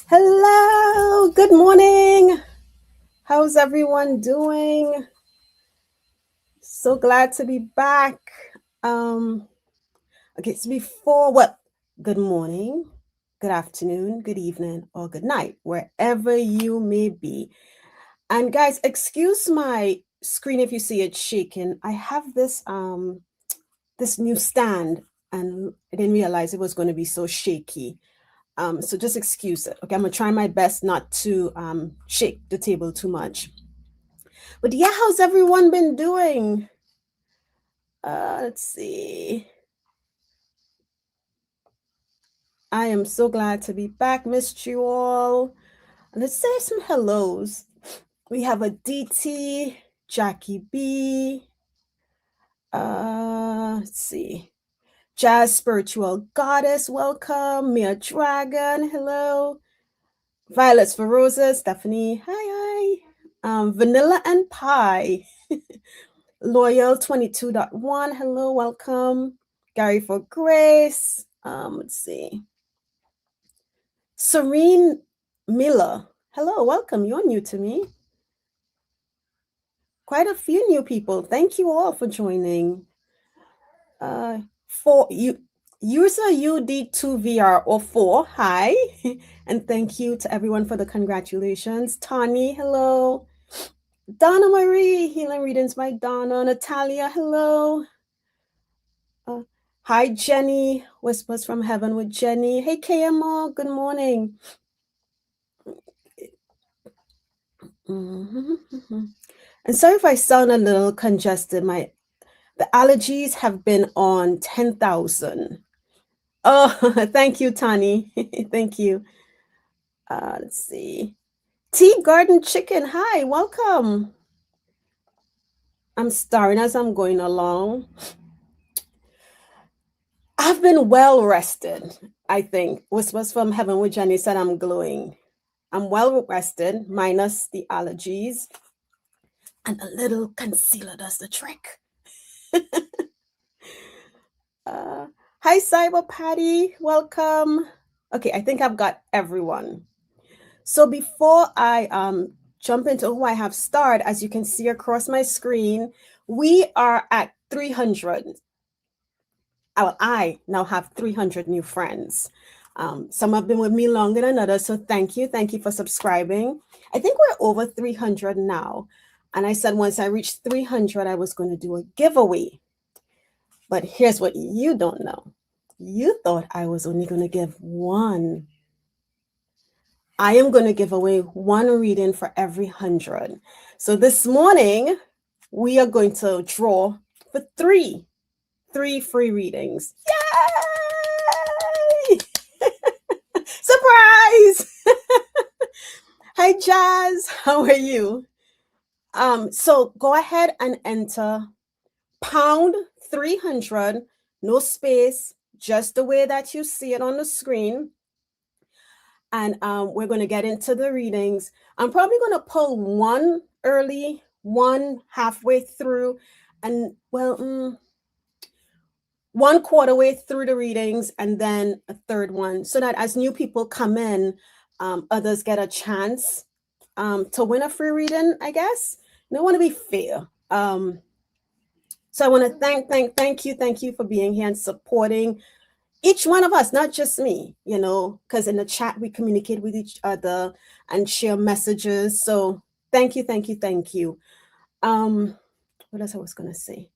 Hello, good morning. How's everyone doing? So glad to be back. Um, okay, so good morning, good afternoon, good evening, or good night, wherever you may be. And guys, excuse my screen if you see it shaking. I have this new stand and I didn't realize it was going to be so shaky. So just excuse it. Okay, I'm gonna try my best not to shake the table too much. But yeah, how's everyone been doing? Let's see. I am so glad to be back. Missed you all. Let's say some hellos. We have a DT, Jackie B. Let's see. Jazz Spiritual Goddess, welcome. Mia Dragon, hello. Violets for Roses, Stephanie, hi, hi. Vanilla and Pie. Loyal 22.1, hello, welcome. Gary for Grace. Let's see. Serene Miller, hello, welcome. You're new to me. Quite a few new people. Thank you all for joining. For you, user UD2VR04, hi. And thank you to everyone for the congratulations. Tani, hello. Donna Marie, healing readings by Donna. Natalia, hello. Hi, Jenny. Whispers from Heaven with Jenny. Hey, KMO. Good morning. Mm-hmm. And sorry if I sound a little congested. The allergies have been on 10,000. Oh, thank you, Tani. Thank you. Let's see. Tea Garden Chicken. Hi, welcome. I'm starring as I'm going along. I've been well rested, I think. Whispers from Heaven with Jenny said I'm glowing. I'm well rested, minus the allergies. And a little concealer does the trick. Hi, Cyber Patty. Welcome. Okay, I think I've got everyone. So before I jump into who I have starred, as you can see across my screen, we are at 300. Well, I now have 300 new friends. Some have been with me longer than others, so thank you. Thank you for subscribing. I think we're over 300 now. And I said once I reached 300, I was going to do a giveaway. But here's what you don't know. You thought I was only going to give one. I am going to give away one reading for every 100. So this morning, we are going to draw for three free readings. Yay! Surprise! Hi, Jazz. How are you? So go ahead and enter pound 300, no space, just the way that you see it on the screen. And we're going to get into the readings. I'm probably going to pull one early, one halfway through, and one quarter way through the readings, and then a third one, so that as new people come in, others get a chance to win a free reading, I guess. I want to be fair. So I want to thank you for being here and supporting each one of us, not just me, because in the chat we communicate with each other and share messages. So thank you. What else I was going to say?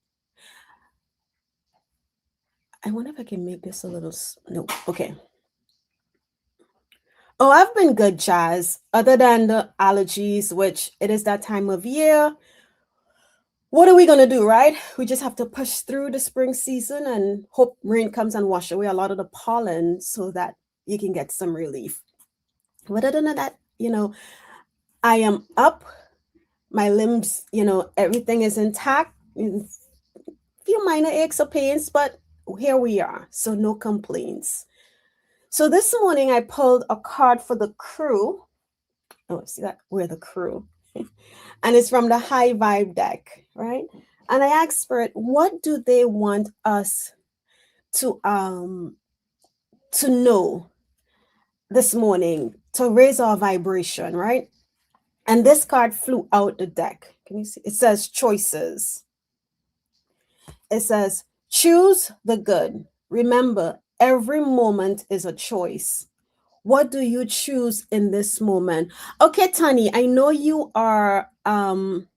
I wonder if I can make this a little, no, okay. Oh, I've been good, Jazz, other than the allergies, which it is that time of year. What are we going to do, right? We just have to push through the spring season and hope rain comes and wash away a lot of the pollen so that you can get some relief. But other than that, I am up. My limbs, everything is intact. A few minor aches or pains, but here we are. So no complaints. So this morning I pulled a card for the crew. Oh, see that? We're the crew. And it's from the High Vibe deck, right? And I asked Spirit, what do they want us to know this morning to raise our vibration, right? And this card flew out the deck. Can you see? It says choices. It says choose the good. Remember, every moment is a choice. What do you choose in this moment? Okay, Tani, I know you are in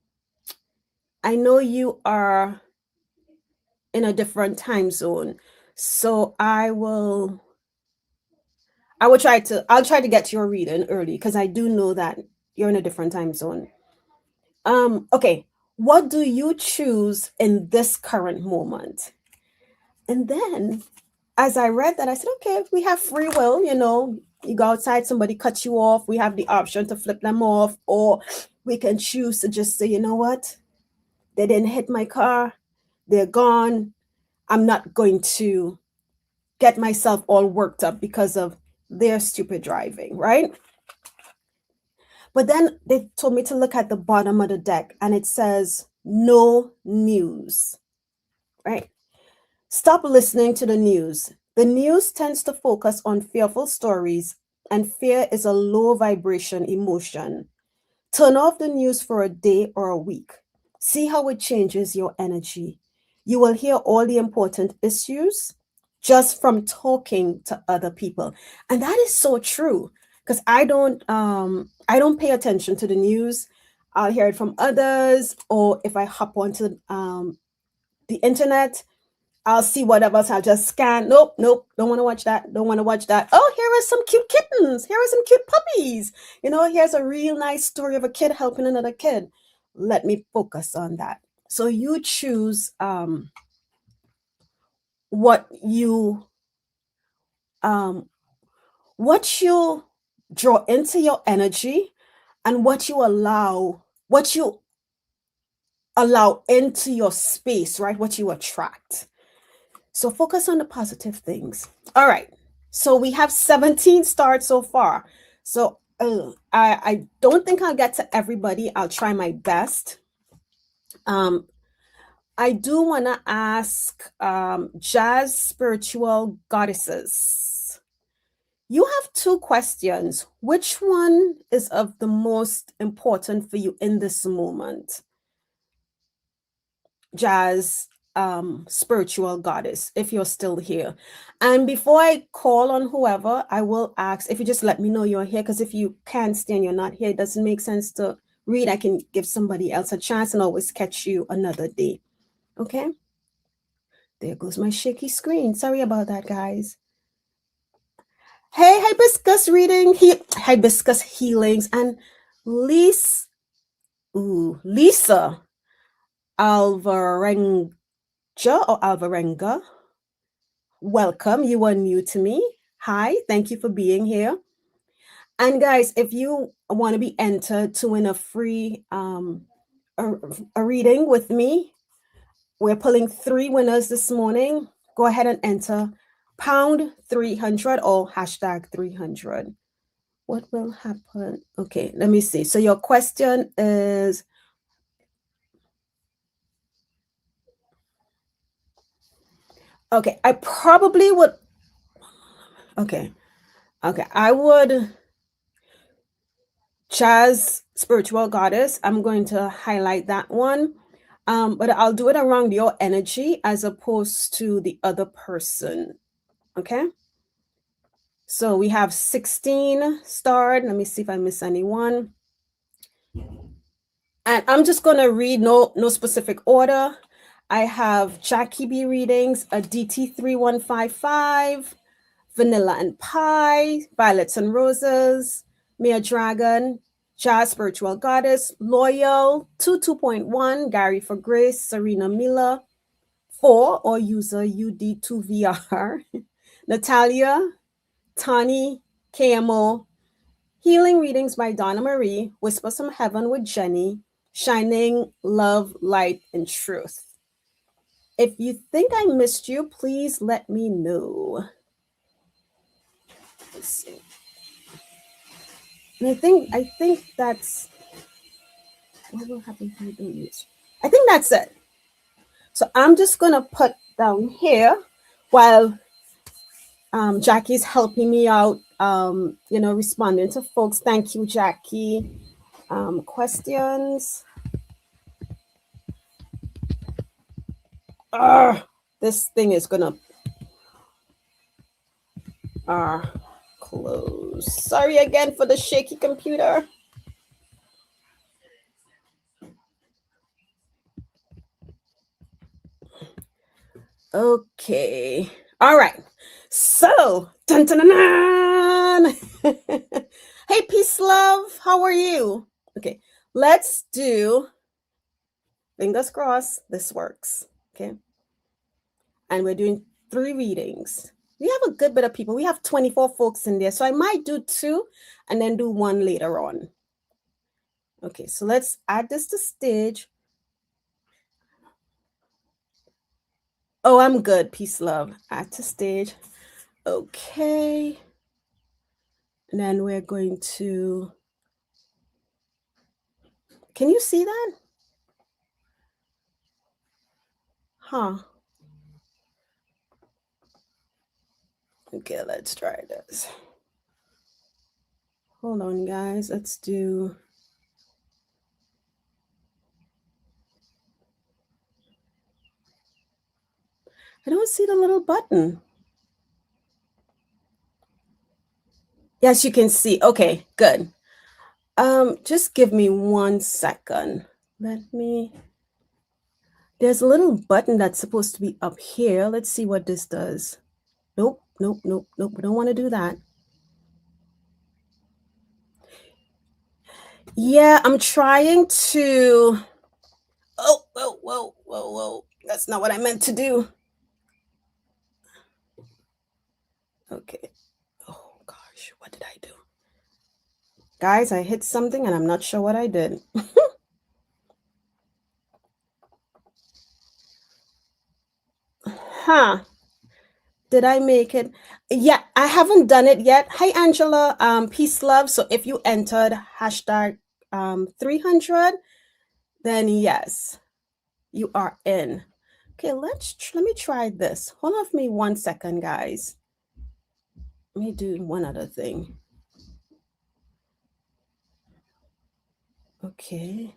a different time zone. So I'll try to get your reading early because I do know that you're in a different time zone. Okay, what do you choose in this current moment? And then as I read that, I said, okay, we have free will, you go outside, somebody cuts you off, we have the option to flip them off, or we can choose to just say, you know what? They didn't hit my car, they're gone. I'm not going to get myself all worked up because of their stupid driving, right? But then they told me to look at the bottom of the deck and it says no news, right? Stop listening to the news. The news tends to focus on fearful stories, and fear is a low vibration emotion. Turn off the news for a day or a week. See how it changes your energy. You will hear all the important issues just from talking to other people. And that is so true because I don't pay attention to the news. I'll hear it from others, or if I hop onto the internet, I'll see whatever else. I'll just scan. Nope, nope. Don't want to watch that. Don't want to watch that. Oh, here are some cute kittens. Here are some cute puppies. Here's a real nice story of a kid helping another kid. Let me focus on that. So you choose what you um, what you draw into your energy, and what you allow into your space, right? What you attract. So focus on the positive things. All right. So we have 17 stars so far. So I don't think I'll get to everybody. I'll try my best. I do want to ask Jazz Spiritual Goddesses. You have two questions. Which one is of the most important for you in this moment? Jazz Spiritual Goddess, if you're still here. And before I call on whoever, I will ask if you just let me know you're here, because if you can't stay and you're not here, it doesn't make sense to read. I can give somebody else a chance and always catch you another day. Okay? There goes my shaky screen. Sorry about that, guys. Hey, hibiscus reading, hibiscus healings, and Lisa Alvarenga or Alvarenga. Welcome. You are new to me. Hi, thank you for being here. And guys, if you want to be entered to win a free a reading with me, we're pulling 3 winners this morning. Go ahead and enter pound 300 or hashtag 300. What will happen? Okay, let me see. So your question is, okay, I probably would, okay, I would, Chaz Spiritual Goddess, I'm going to highlight that one. But I'll do it around your energy as opposed to the other person. Okay. So we have 16 starred. Let me see if I miss anyone. And I'm just going to read no specific order. I have Jackie B readings, a DT3155, Vanilla and Pie, Violets and Roses, Mia Dragon, Jazz Spiritual Goddess, Loyal, 2.1, Gary for Grace, Serena Miller, 4 or user UD2VR, Natalia, Tani, KMO, Healing Readings by Donna Marie, Whispers from Heaven with Jenny, Shining Love, Light, and Truth. If you think I missed you, please let me know. Let's see. And I think that's what will happen if I don't use. I think that's it. So I'm just gonna put down here while Jackie's helping me out responding to folks. Thank you, Jackie. Questions. This thing is gonna close. Sorry again for the shaky computer. Okay. All right. So, dun, dun, dun, dun. Hey, peace, love. How are you? Okay. Let's do, fingers crossed, this works. Okay. And we're doing 3 readings. We have a good bit of people. We have 24 folks in there. So I might do 2 and then do 1 later on. Okay. So let's add this to stage. Oh, I'm good. Peace, love. Add to stage. Okay. And then we're going to, can you see that? Huh. Okay, let's try this. Hold on, guys. Let's do, I don't see the little button. Yes, you can see. Okay, good. Just give me 1 second. There's a little button that's supposed to be up here. Let's see what this does. Nope. We don't want to do that. Yeah, I'm trying to, whoa. That's not what I meant to do. Okay. Oh gosh, what did I do? Guys, I hit something and I'm not sure what I did. Huh. Did I make it? Yeah, I haven't done it yet. Hi, Angela. Peace, love. So if you entered hashtag 300, then yes, you are in. Okay, let me try this. Hold on for me 1 second, guys. Let me do one other thing. Okay.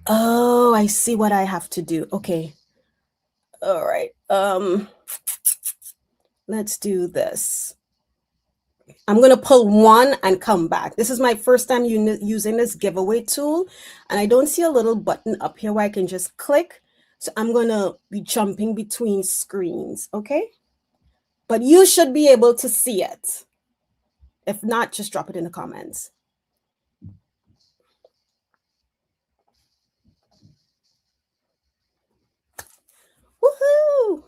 Oh, I see what I have to do. Okay. All right. Let's do this. I'm going to pull 1 and come back. This is my first time using this giveaway tool, and I don't see a little button up here where I can just click. So I'm going to be jumping between screens, okay? But you should be able to see it. If not, just drop it in the comments. Woohoo!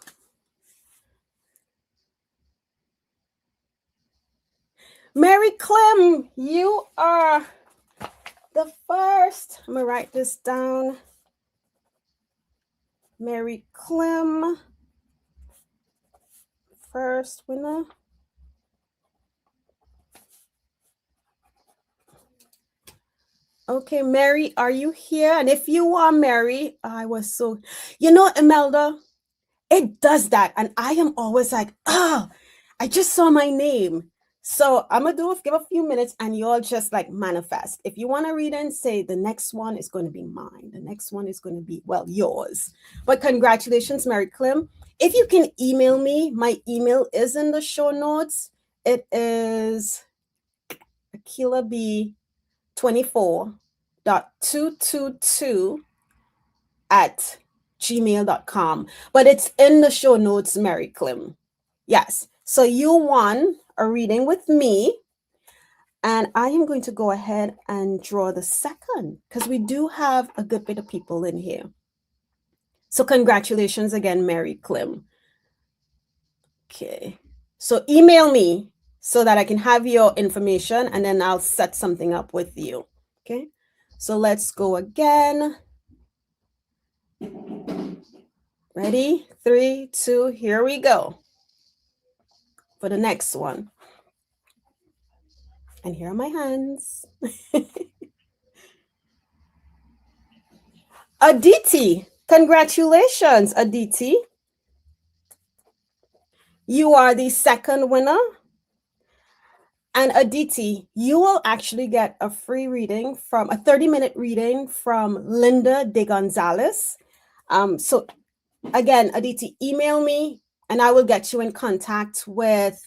Mary Clem, you are the first. I'm going to write this down. Mary Clem, first winner. Okay, Mary, are you here? And if you are Mary, I was so, Imelda, it does that. And I am always like, I just saw my name. So I'm going to give a few minutes and you'll just like manifest. If you want to read and say the next one is going to be mine. The next one is going to be, well, yours. But congratulations, Mary Clem. If you can email me, my email is in the show notes. It is Akela-B 24.222 at gmail.com, but it's in the show notes, Mary Clem. Yes. So you won a reading with me, and I am going to go ahead and draw the second because we do have a good bit of people in here. So congratulations again, Mary Clem. Okay. So email me so that I can have your information and then I'll set something up with you. Okay. So let's go again. Ready? 3, 2, here we go. For the next one. And here are my hands. Aditi, congratulations, Aditi. You are the second winner. And Aditi, you will actually get a free reading from a 30-minute reading from Linda de Gonzalez. So again, Aditi, email me and I will get you in contact with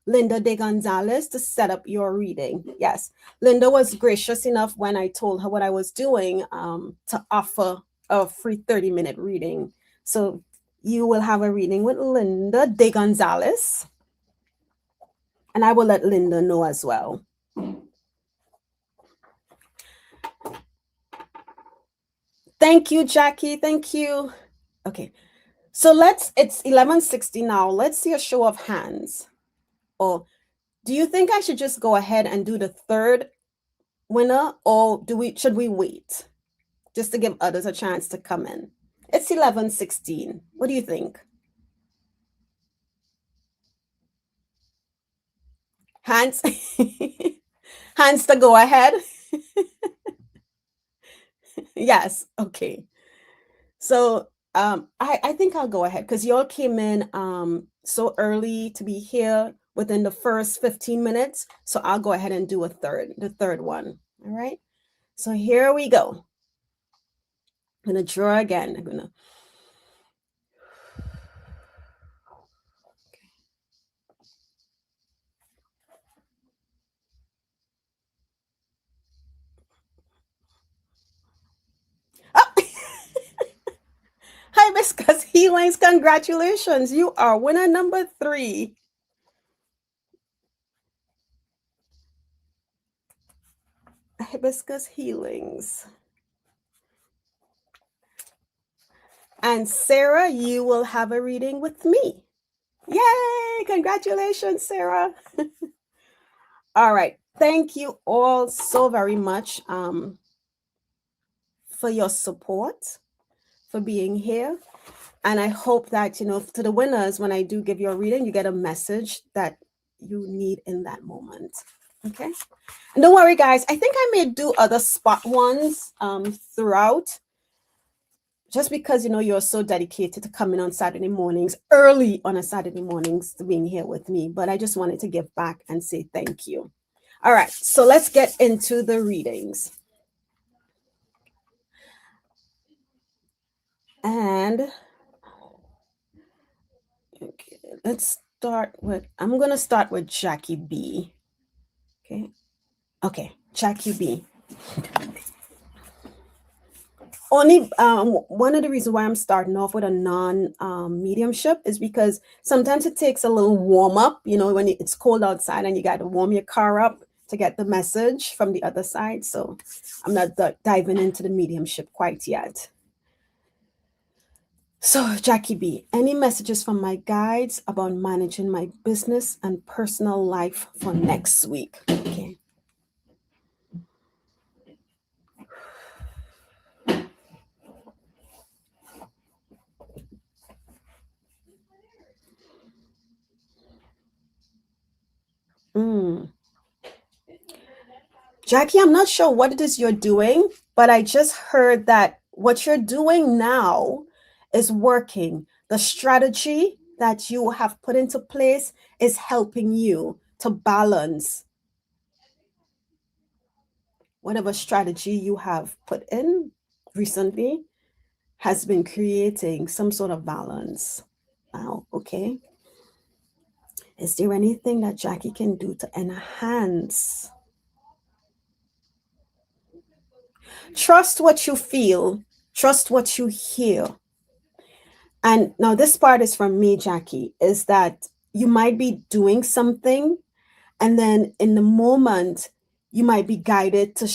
Linda de Gonzalez to set up your reading. Yes, Linda was gracious enough when I told her what I was doing to offer a free 30-minute reading. So you will have a reading with Linda de Gonzalez. And I will let Linda know as well. Thank you, Jackie. Thank you. Okay. So it's 11:60 now. Let's see a show of hands. Or do you think I should just go ahead and do the third winner, or should we wait just to give others a chance to come in? It's 11:16. What do you think? Hands hands to go ahead. Yes, okay. So I think I'll go ahead because y'all came in so early to be here within the first 15 minutes. So I'll go ahead and do the third one. All right. So here we go. I'm gonna draw again. I'm gonna oh! Hibiscus Healings, congratulations. You are winner number 3. Hibiscus Healings. And Sarah, you will have a reading with me. Yay! Congratulations, Sarah. All right. Thank you all so very much for your support, for being here. And I hope that, to the winners, when I do give you a reading, you get a message that you need in that moment. Okay. And don't worry, guys. I think I may do other spot ones throughout, just because, you're so dedicated to coming on Saturday mornings, early on a Saturday mornings, to being here with me. But I just wanted to give back and say thank you. All right. So let's get into the readings. And okay, I'm going to start with Jackie B. Okay, Jackie B. Only one of the reasons why I'm starting off with a non-mediumship is because sometimes it takes a little warm up, when it's cold outside and you got to warm your car up to get the message from the other side. So I'm not diving into the mediumship quite yet. So, Jackie B, any messages from my guides about managing my business and personal life for next week? Okay. Jackie, I'm not sure what it is you're doing, but I just heard that what you're doing now is working. The strategy that you have put into place is helping you to balance whatever strategy you have put in recently has been creating some sort of balance. Now, okay. Is there anything that Jackie can do to enhance? Trust what you feel, trust what you hear. And now this part is from me, Jackie, is that you might be doing something and then in the moment you might be guided to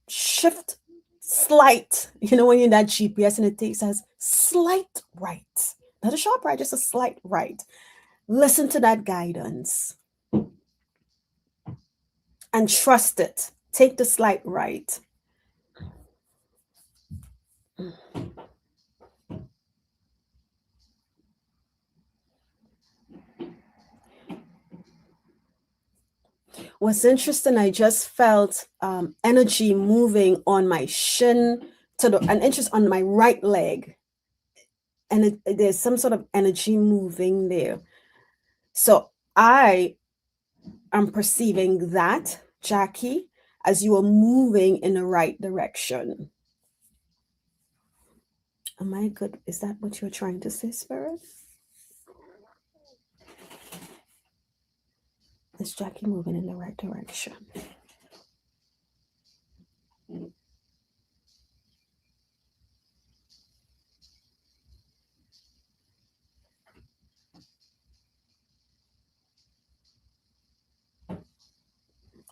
shift slight, when you're in that GPS and it says slight right, not a sharp right, just a slight right. Listen to that guidance and trust it. Take the slight right. What's interesting, I just felt energy moving on my shin an interest on my right leg. And there's some sort of energy moving there. So I am perceiving that, Jackie, as you are moving in the right direction. Am I good? Is that what you're trying to say, Spirit? Is Jackie moving in the right direction?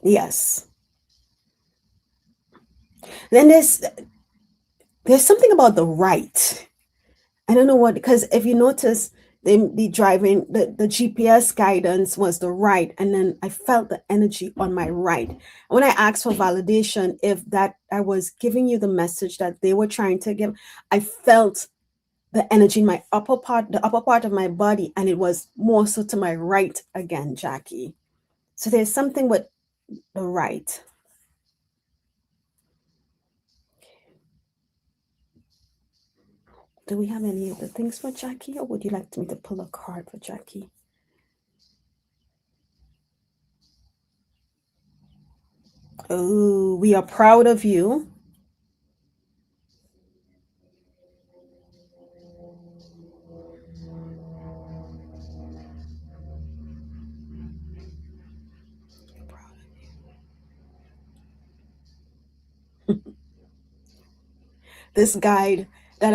Yes. Then there's something about the right. I don't know what, because if you notice, the driving, the GPS guidance was the right, and then I felt the energy on my right. When I asked for validation, if that I was giving you the message that they were trying to give, I felt the energy in my upper part, the upper part of my body, and it was more so to my right again, Jackie. So there's something with the right. Do we have any other things for Jackie, or would you like me to pull a card for Jackie? Oh, we are proud of you. This guide the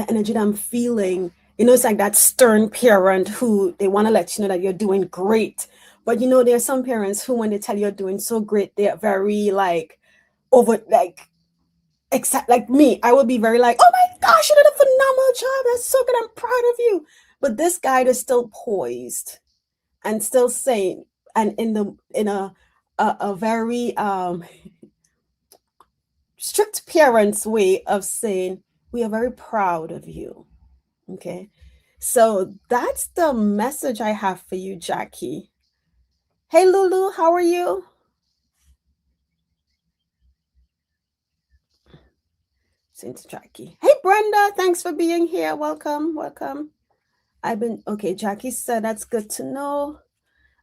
energy that I'm feeling, it's like that stern parent who they want to let you know that you're doing great. But there are some parents who, when they tell you you're doing so great, they're very like over, like, except like me, I would be very like, oh my gosh, you did a phenomenal job. That's so good. I'm proud of you. But this guide is still poised and still saying, and in a very strict parents way of saying, we are very proud of you. Okay. So that's the message I have for you, Jackie. Hey, Lulu, how are you? Since Jackie. Hey, Brenda, thanks for being here. Welcome, welcome. Okay, Jackie said that's good to know.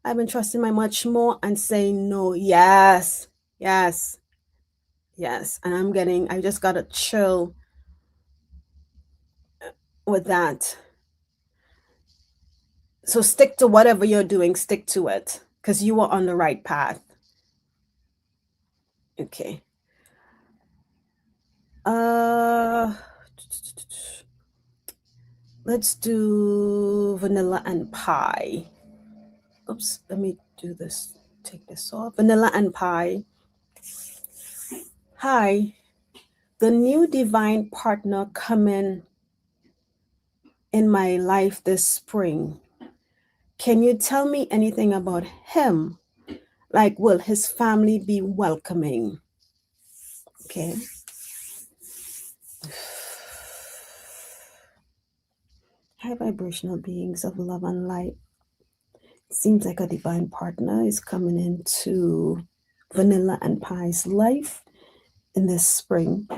I've been trusting my much more and saying no. Yes, yes, yes. And I just got a chill with that. So stick to whatever you're doing, stick to it because you are on the right path. Okay. Uh, let's do vanilla and pie. Oops, let me do this. Take this off. Vanilla and pie. Hi, the new divine partner coming in my life this spring. Can you tell me anything about him? Like, will his family be welcoming? Okay. High vibrational beings of love and light. Seems like a divine partner is coming into Vanilla and Pie's life in this spring.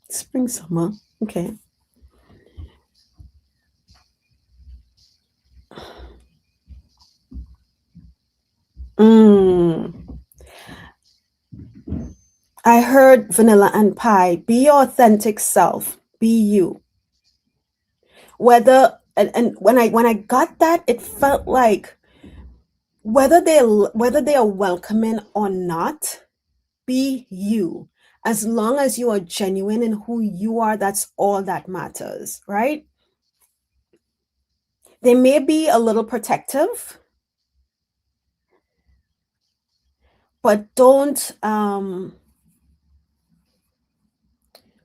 Spring, summer. Okay. Mm. I heard Vanilla and Pie. Be your authentic self. Be you. Whether and when I got that, it felt like whether they are welcoming or not, be you. As long as you are genuine in who you are, that's all that matters, right? They may be a little protective, but don't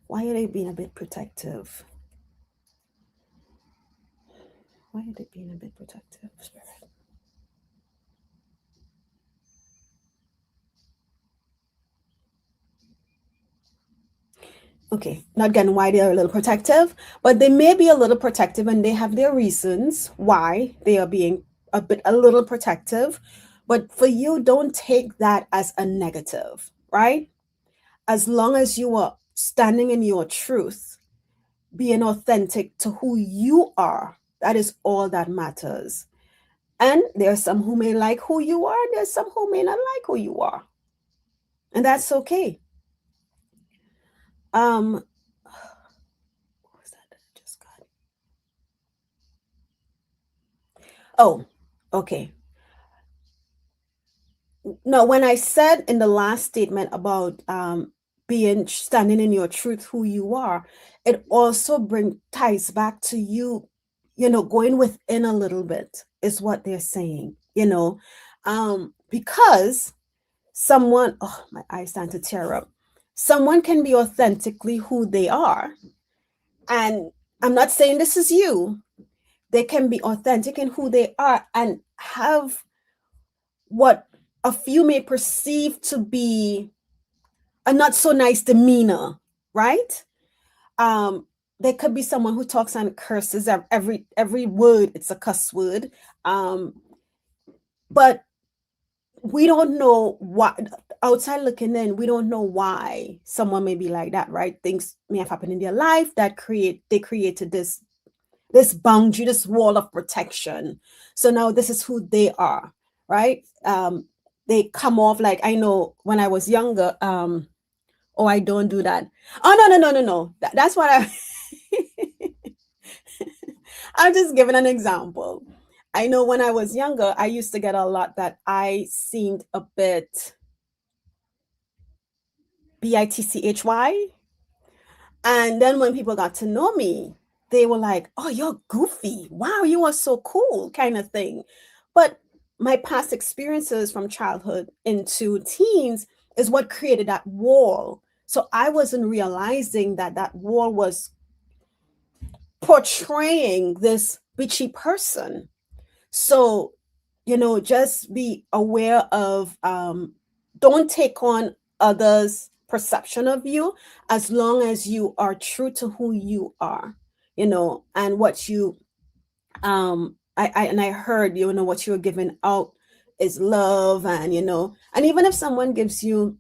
why are they being a bit protective? Why are they being a bit protective, Spirit? Okay, not getting why they are a little protective, but they may be a little protective and they have their reasons why they are being a little protective. But for you, don't take that as a negative, right? As long as you are standing in your truth, being authentic to who you are, That is all that matters. And there are some who may like who you are, and there's some who may not like who you are. And that's okay. What was that I just got? Oh, okay. No, when I said in the last statement about being standing in your truth, who you are, it also bring ties back to you, going within a little bit is what they're saying, because someone, oh, my eyes start to tear up. Someone can be authentically who they are, and I'm not saying this is you. They can be authentic in who they are and have what a few may perceive to be a not so nice demeanor, right? Um, there could be someone who talks and curses every word. It's a cuss word, but we don't know what, outside looking in, we don't know why someone may be like that, right? Things may have happened in their life that they created this boundary, this wall of protection. So now this is who they are, right? They come off like, I know when I was younger, oh, I don't do that. Oh, no. That's what I'm just giving an example. I know when I was younger, I used to get a lot that I seemed a bit bitchy. And then when people got to know me, they were like, oh, you're goofy. Wow, you are so cool, kind of thing. But my past experiences from childhood into teens is what created that wall. So I wasn't realizing that that wall was portraying this bitchy person. So, just be aware of, don't take on others' perception of you as long as you are true to who you are, and what you, I heard, what you're giving out is love, and even if someone gives you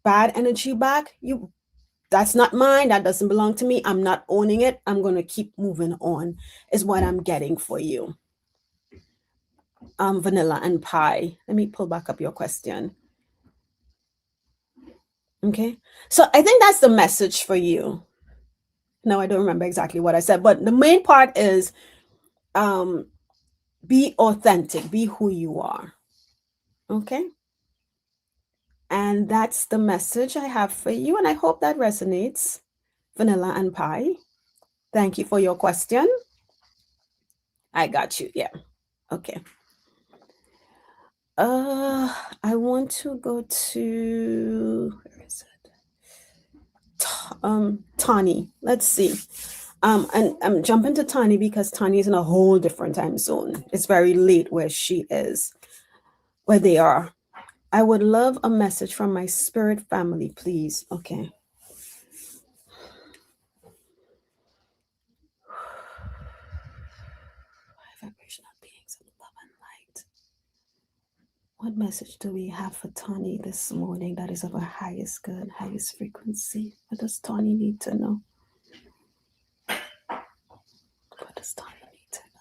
bad energy back, that's not mine. That doesn't belong to me. I'm not owning it. I'm going to keep moving on, is what I'm getting for you. Vanilla and pie. Let me pull back up your question. Okay. So I think that's the message for you. No, I don't remember exactly what I said, but the main part is um, be authentic, be who you are. Okay. And that's the message I have for you. And I hope that resonates, vanilla and pie. Thank you for your question. I got you. Yeah. Okay. I want to go to, where is it? Tani. Let's see. And I'm jumping to Tani because Tani is in a whole different time zone. It's very late where she is, where they are. I would love a message from my spirit family, please. Okay. Vibrational beings of love and light. What message do we have for Tani this morning that is of our highest good, highest frequency? What does Tani need to know? What does Tani need to know?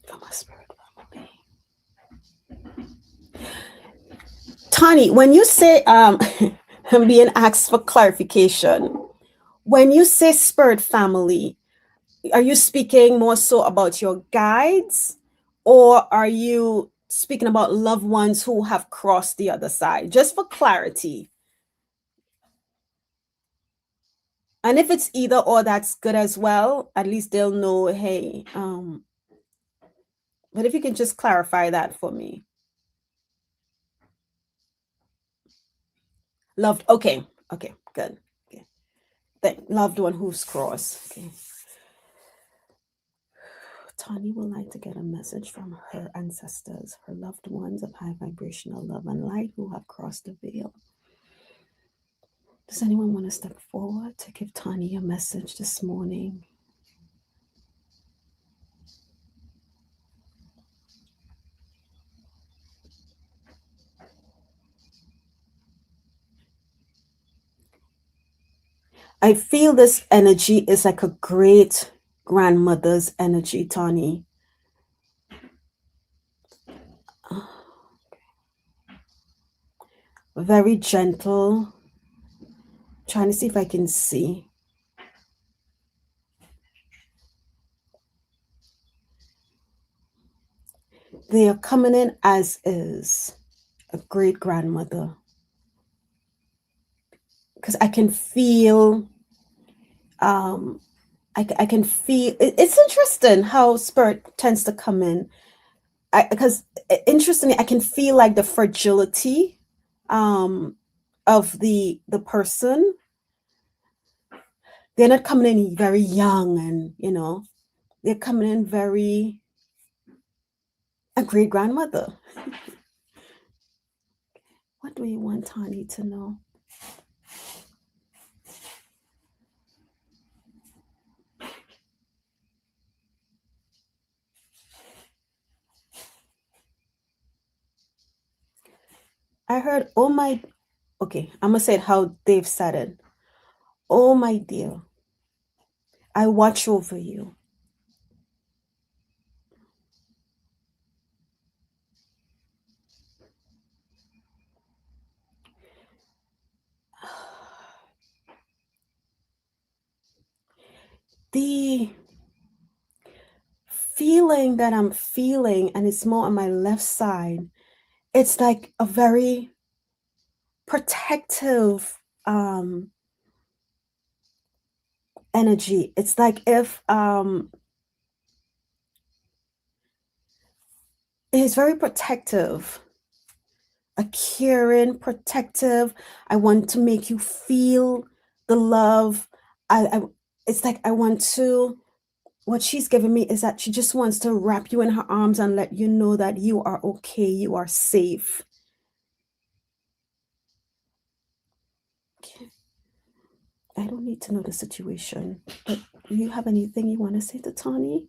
From my spirit family. Tani, when you say I'm being asked for clarification, when you say spirit family, are you speaking more so about your guides, or are you speaking about loved ones who have crossed the other side? Just for clarity. And if it's either or, that's good as well. At least they'll know, hey, but if you can just clarify that for me. Loved, okay, good. Okay. Loved one who's crossed. Okay. Tani would like to get a message from her ancestors, her loved ones of high vibrational love and light who have crossed the veil. Does anyone want to step forward to give Tani a message this morning? I feel this energy is like a great grandmother's energy, Tani. Very gentle. Trying to see if I can see. They are coming in as is a great grandmother. Because I can feel, I can feel, it's interesting how spirit tends to come in. Because interestingly, I can feel like the fragility um, of the person. They're not coming in very young, and they're coming in very a great grandmother. What do you want Tani to know? I heard, oh my, okay, I'm gonna say it how they've said it. Oh my dear, I watch over you. The feeling that I'm feeling, and it's more on my left side, it's like a very protective energy. It's like if it's very protective, a caring, protective. I want to make you feel the love. I it's like I want to what she's giving me is that she just wants to wrap you in her arms and let you know that you are okay, you are safe. Okay. I don't need to know the situation, but do you have anything you want to say to Tani?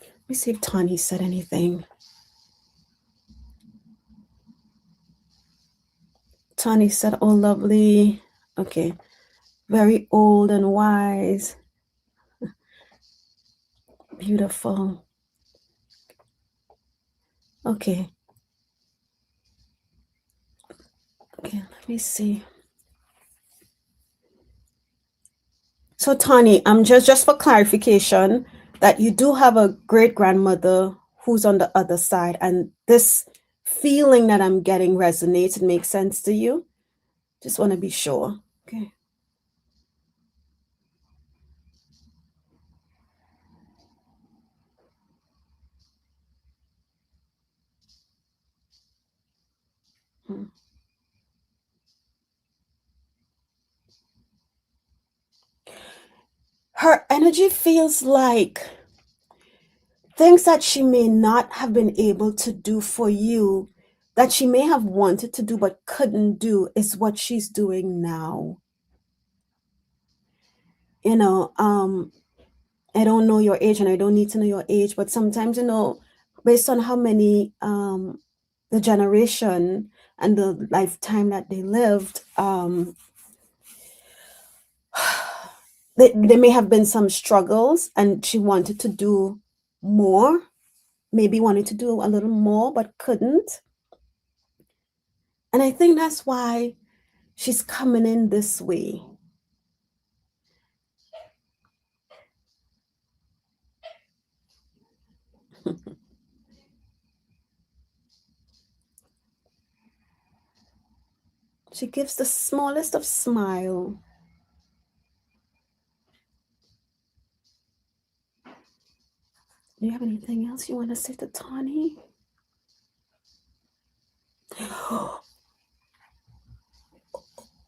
Let me see if Tani said anything. Tani said, oh, lovely. Okay. Very old and wise. Beautiful. Okay. Okay, let me see. So Tani, I'm just for clarification that you do have a great grandmother who's on the other side, and this feeling that I'm getting resonates. It makes sense to you. Just want to be sure. Okay. Hmm. Her energy feels like things that she may not have been able to do for you, that she may have wanted to do but couldn't do, is what she's doing now. You know, I don't know your age and I don't need to know your age, but sometimes, based on how many, the generation and the lifetime that they lived, there may have been some struggles and she wanted to do more, maybe wanted to do a little more, but couldn't. And I think that's why she's coming in this way. She gives the smallest of smile. Do you have anything else you want to say to Tani?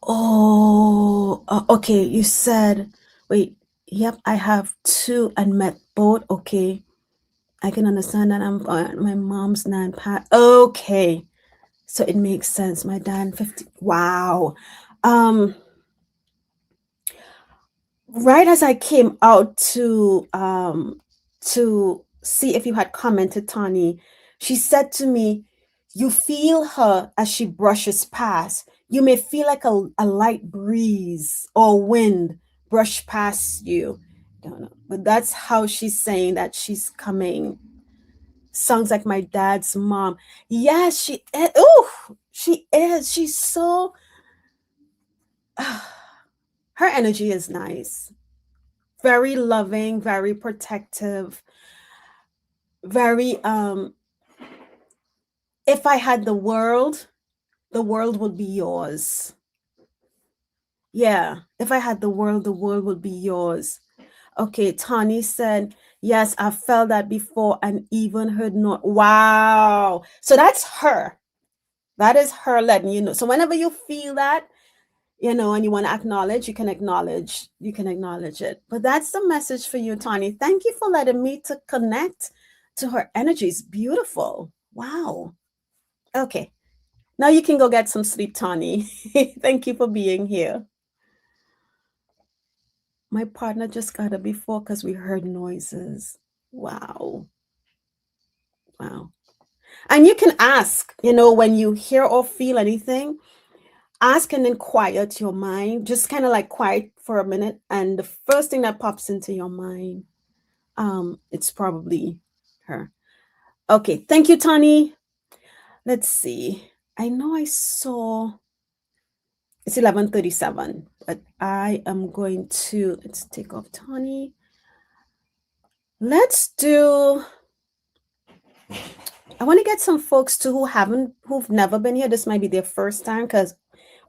Oh, okay. You said, wait, yep, I have two and met both. Okay. I can understand that I'm my mom's nan pat. Okay. So it makes sense. My dad 50. Wow. Um, right as I came out to see if you had commented, Tani, she said to me, You feel her as she brushes past. You may feel like a light breeze or wind brush past you. Don't know, but that's how she's saying that she's coming. Sounds like my dad's mom. Yes, she is. Oh, she is. She's so. Her energy is nice, very loving, very protective, very. If I had the world would be yours. Yeah, if I had the world would be yours. Okay, Tani said, yes, I felt that before and even heard no. Wow. So that's her. That is her letting you know. So whenever you feel that, and you want to acknowledge, you can acknowledge it. But that's the message for you, Tani. Thank you for letting me to connect to her energies. Beautiful. Wow. Okay. Now you can go get some sleep, Tani. Thank you for being here. My partner just got up before because we heard noises. Wow. Wow. And you can ask, when you hear or feel anything, ask and then quiet your mind. Just kind of like quiet for a minute. And the first thing that pops into your mind, it's probably her. Okay. Thank you, Tani. Let's see. I know I saw it's 11:37, but I am going to let's take off Tani. Let's do I want to get some folks too who've never been here. This might be their first time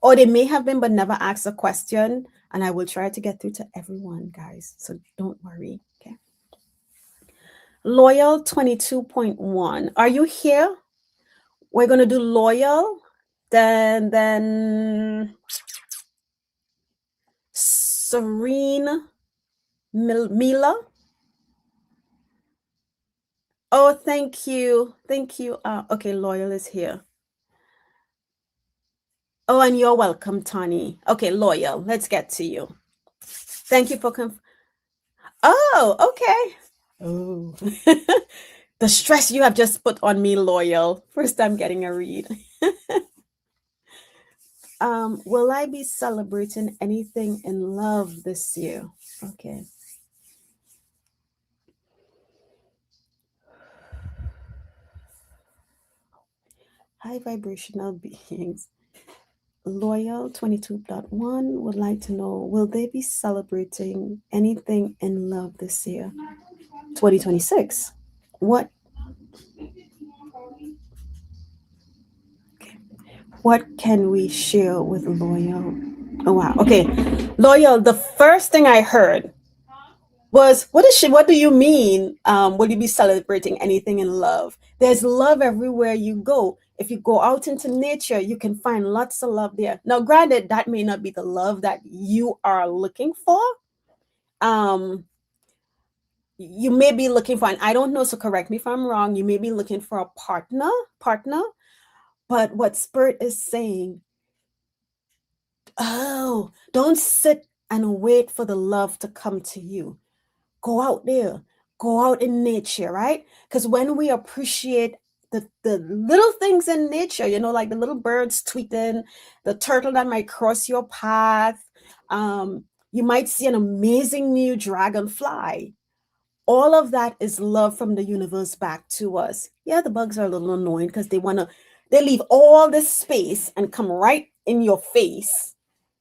or they may have been but never asked a question. And I will try to get through to everyone, guys. So don't worry. Okay. Loyal 22.1. Are you here? We're gonna do loyal. Then Serene Mila. Oh, thank you. Thank you. Okay, loyal is here. Oh, and you're welcome, Tani. Okay, loyal. Let's get to you. Thank you for Oh, okay. Oh. The stress you have just put on me, loyal. First time getting a read. Will I be celebrating anything in love this year? Okay. High vibrational beings. Loyal 22.1 would like to know, will they be celebrating anything in love this year? 2026. What can we share with Loyal? Oh wow. Okay. Loyal, the first thing I heard was, what do you mean? Will you be celebrating anything in love? There's love everywhere you go. If you go out into nature, you can find lots of love there. Now, granted, that may not be the love that you are looking for. You may be looking for, and I don't know, so correct me if I'm wrong, you may be looking for a partner, but what Spirit is saying, oh, don't sit and wait for the love to come to you. Go out there, go out in nature, right? Because when we appreciate the little things in nature, like the little birds tweeting, the turtle that might cross your path, you might see an amazing new dragonfly. All of that is love from the universe back to us. Yeah, the bugs are a little annoying because they leave all this space and come right in your face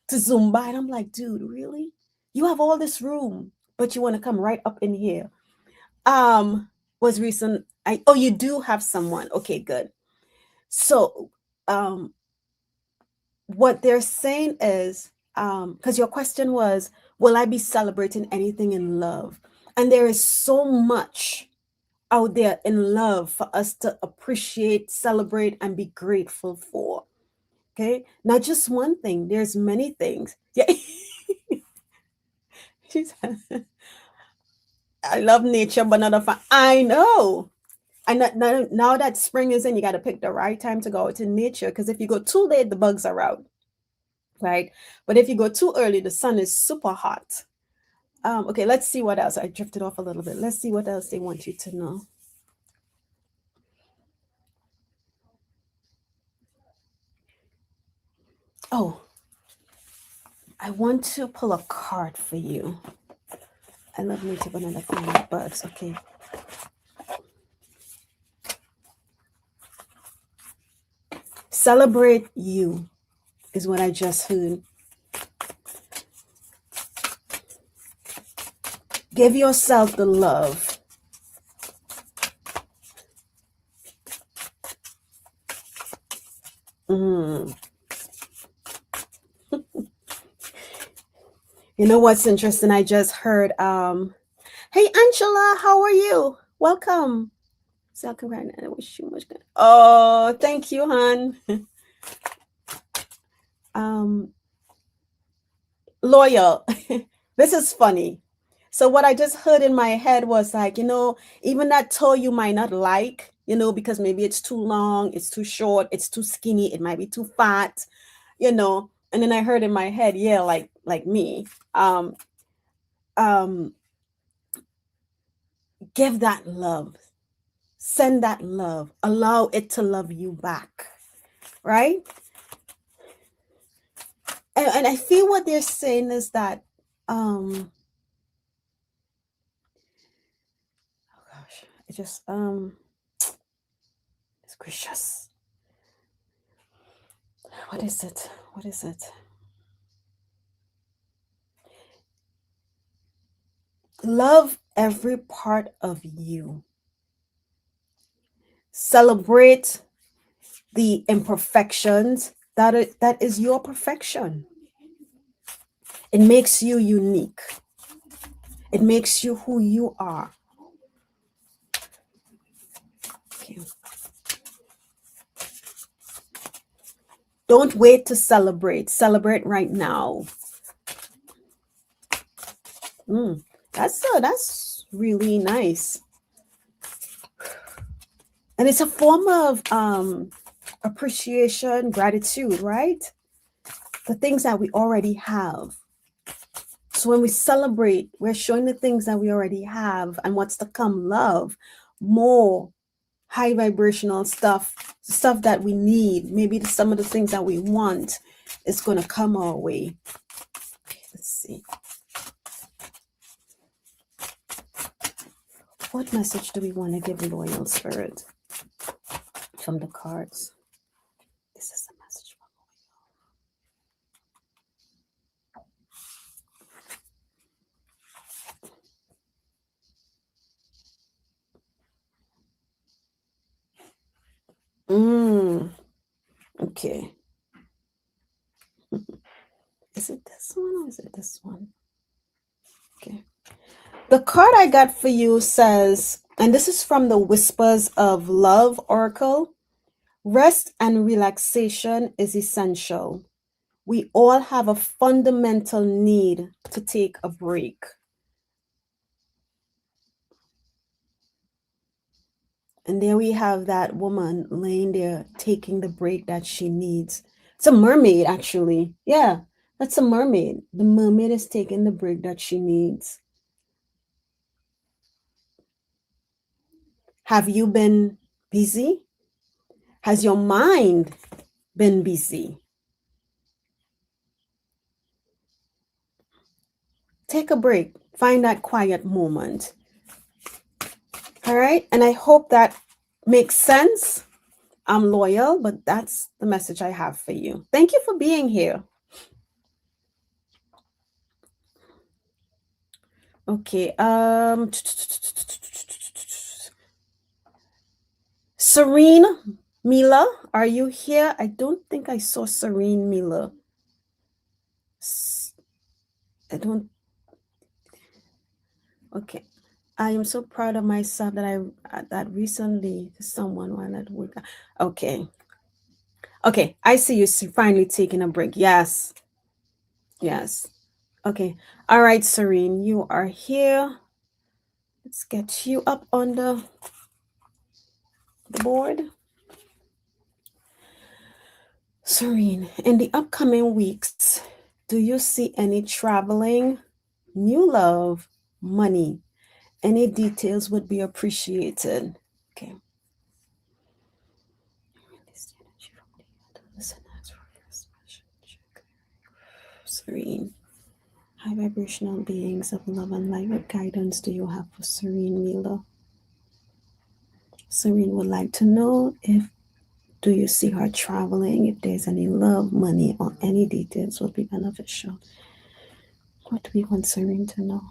to zoom by. And I'm like, dude, really? You have all this room, but you want to come right up in here. Was recent. You do have someone. Okay, good. So, what they're saying is, because your question was, will I be celebrating anything in love? And there is so much out there in love for us to appreciate, celebrate, and be grateful for. Okay, not just one thing. There's many things. Yeah. I love nature, but not a fan. I know. And now that spring is in, you got to pick the right time to go out in nature. Because if you go too late, the bugs are out, right? But if you go too early, the sun is super hot. Okay, let's see what else. I drifted off a little bit. Let's see what else they want you to know. Oh, I want to pull a card for you. I love me to another thing with bugs. Okay. Celebrate you is what I just heard. Give yourself the love. Mm. You know what's interesting? I just heard, hey Angela, how are you? Welcome. I wish you much good. Oh, thank you, hon. Loyal. This is funny. So what I just heard in my head was like, even that toe you might not like, because maybe it's too long, it's too short, it's too skinny, it might be too fat, And then I heard in my head, yeah, like me. Um Give that love. Send that love. Allow it to love you back. Right? And I feel what they're saying is that oh gosh, it just it's gracious. What is it? What is it? Love every part of you. Celebrate the imperfections that is your perfection. It makes you unique. It makes you who you are. Okay. Don't wait to celebrate. Celebrate right now. That's really nice. And it's a form of appreciation, gratitude, right? The things that we already have. So when we celebrate, we're showing the things that we already have and what's to come, love, more high vibrational stuff that we need. Maybe some of the things that we want is going to come our way. Okay, let's see. What message do we want to give loyal spirit from the cards? This is a message from okay. Is it this one or is it this one? Okay. The card I got for you says, and this is from the Whispers of Love Oracle, rest and relaxation is essential. We all have a fundamental need to take a break. And there we have that woman laying there taking the break that she needs. It's a mermaid, actually. Yeah, that's a mermaid. The mermaid is taking the break that she needs. Have you been busy? Has your mind been busy? Take a break. Find that quiet moment. All right. And I hope that makes sense. I'm loyal, but that's the message I have for you. Thank you for being here. Okay. Serene Mila, are you here? I don't think I saw Serene Mila. I don't. Okay. I am so proud of myself that recently someone while at work. Okay. Okay. I see you finally taking a break. Yes. Yes. Okay. All right, Serene, you are here. Let's get you up on the board. Serene, in the upcoming weeks, do you see any traveling, new love, money? Any details would be appreciated. Okay. Serene. High vibrational beings of love and light, what guidance do you have for Serene Wheeler? Serene would like to know if do you see her traveling, if there's any love, money, or any details would be beneficial. What do we want Serene to know?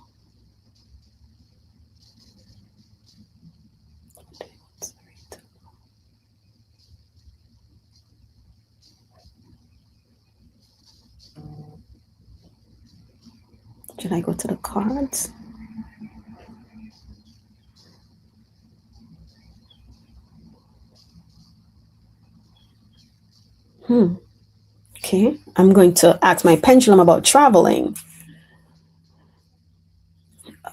Should I go to the cards? Okay, I'm going to ask my pendulum about traveling.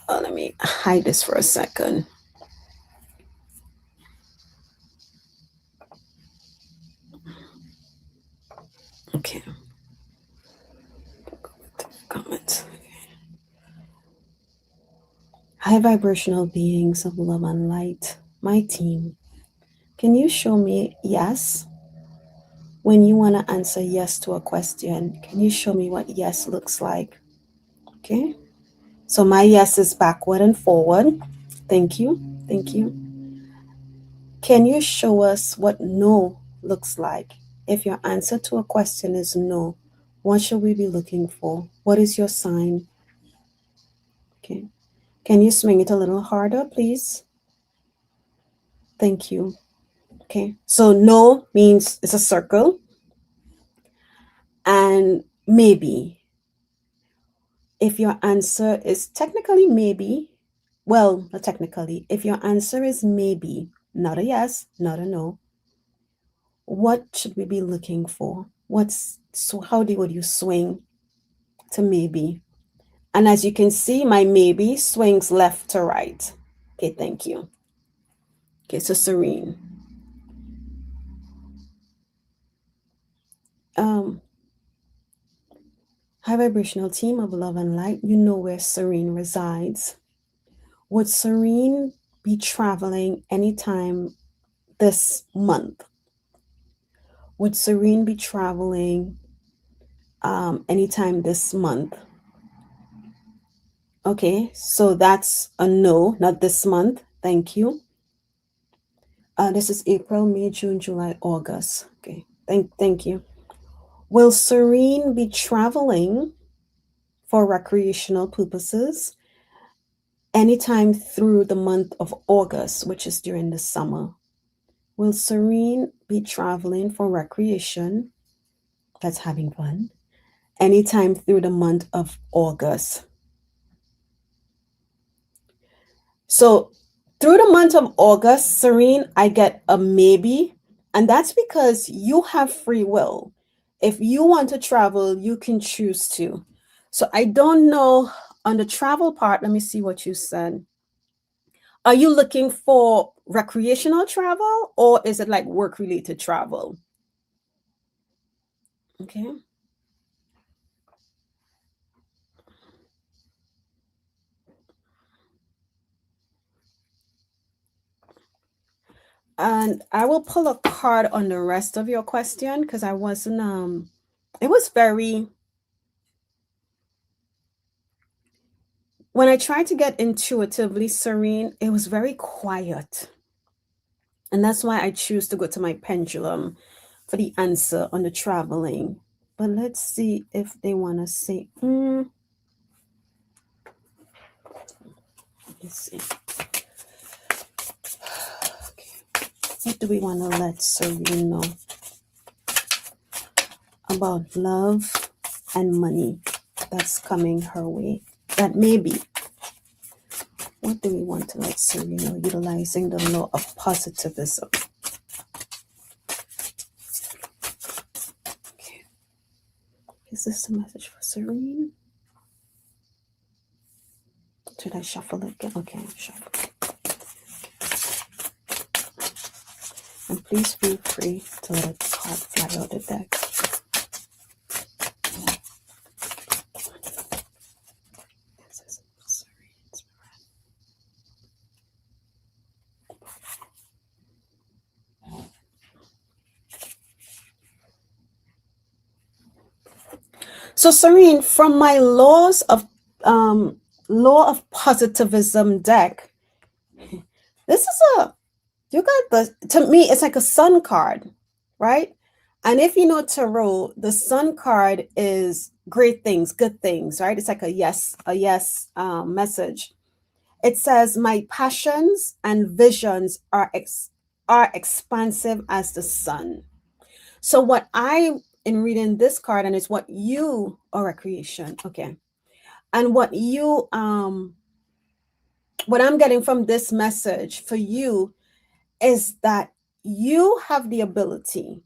Let me hide this for a second. Okay. Comments. High vibrational beings of love and light, my team, can you show me yes? When you want to answer yes to a question, can you show me what yes looks like? Okay. So my yes is backward and forward. Thank you. Thank you. Can you show us what no looks like? If your answer to a question is no, what should we be looking for? What is your sign? Okay. Can you swing it a little harder, please? Thank you. Okay. So no means it's a circle. And maybe. If your answer is technically maybe, well, not technically, if your answer is maybe, not a yes, not a no, what should we be looking for? How would you swing to maybe? And as you can see, my maybe swings left to right. Okay, thank you. Okay, so Serene. High vibrational team of love and light, you know where Serene resides. Would Serene be traveling anytime this month? Would Serene be traveling anytime this month? Okay, so that's a no, not this month. Thank you. This is April, May, June, July, August. Okay, thank you. Will Serene be traveling for recreational purposes anytime through the month of August, which is during the summer? Will Serene be traveling for recreation? That's having fun. Anytime through the month of August. So through the month of August, Serene, I get a maybe. And that's because you have free will. If you want to travel, you can choose to. So I don't know on the travel part. Let me see what you said. Are you looking for recreational travel or is it like work related travel? Okay. And I will pull a card on the rest of your question because I wasn't, it was very, when I tried to get intuitively Serene, it was very quiet. And that's why I choose to go to my pendulum for the answer on the traveling. But let's see if they want to say, let's see. Okay. What do we want to let Serene know about love and money that's coming her way? That may be. What do we want to let Serene know? Utilizing the law of positivism. Okay. Is this the message for Serene? Should I shuffle it again? Okay, shuffle. And please feel free to let a card fly out the deck. So Serene, from my law of positivism deck, this is a you got the to me it's like a sun card, right? And if you know tarot, the sun card is great things, good things, right? It's like a yes message. It says my passions and visions are expansive as the sun. So what I in reading this card, and it's what you are recreation, okay, and what I'm getting from this message for you is that you have the ability,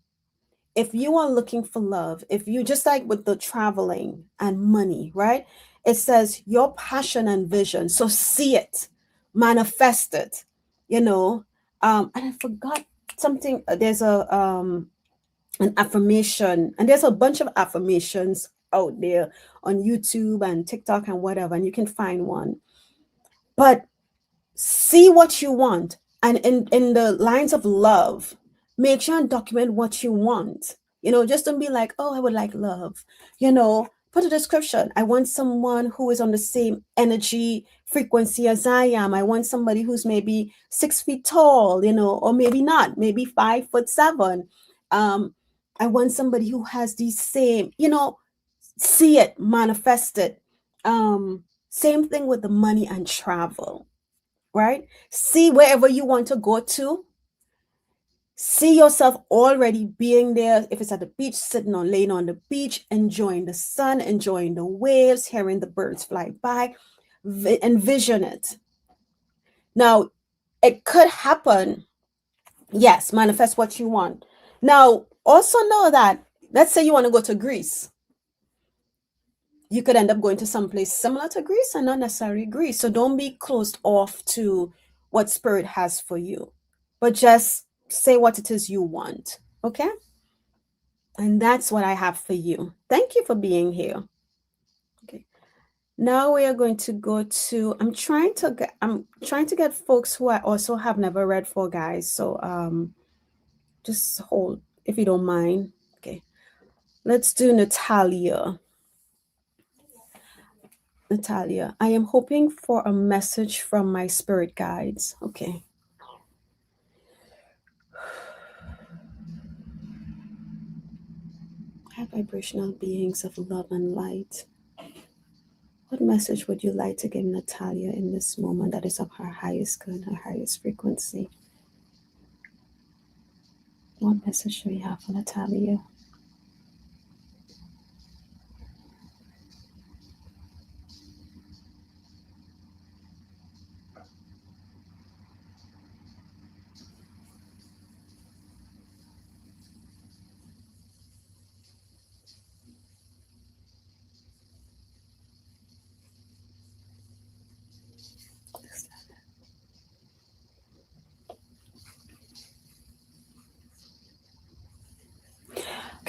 if you are looking for love, if you just like with the traveling and money, right? It says your passion and vision. So see it, manifest it, you know. And I forgot something. There's a an affirmation, and there's a bunch of affirmations out there on YouTube and TikTok and whatever, and you can find one. But see what you want, and in the lines of love, make sure and document what you want. Just don't be like, oh, I would like love. Put a description. I want someone who is on the same energy frequency as I am. I want somebody who's maybe 6 feet tall, or maybe not, maybe 5'7". I want somebody who has these same, see it, manifest it. Same thing with the money and travel, right? See wherever you want to go to. See yourself already being there. If it's at the beach, sitting on, laying on the beach, enjoying the sun, enjoying the waves, hearing the birds fly by, envision it. Now, it could happen. Yes, manifest what you want. Now, also know that, let's say you want to go to Greece. You could end up going to some place similar to Greece and not necessarily Greece. So don't be closed off to what spirit has for you, but just say what it is you want. Okay. And that's what I have for you. Thank you for being here. Okay. Now we are going to go to, I'm trying to get folks who I also have never read for, guys. So just hold if you don't mind. Okay. Let's do Natalia. Natalia, I am hoping for a message from my spirit guides. Okay. High vibrational beings of love and light. What message would you like to give Natalia in this moment that is of her highest good, her highest frequency? What message do we have for Natalia?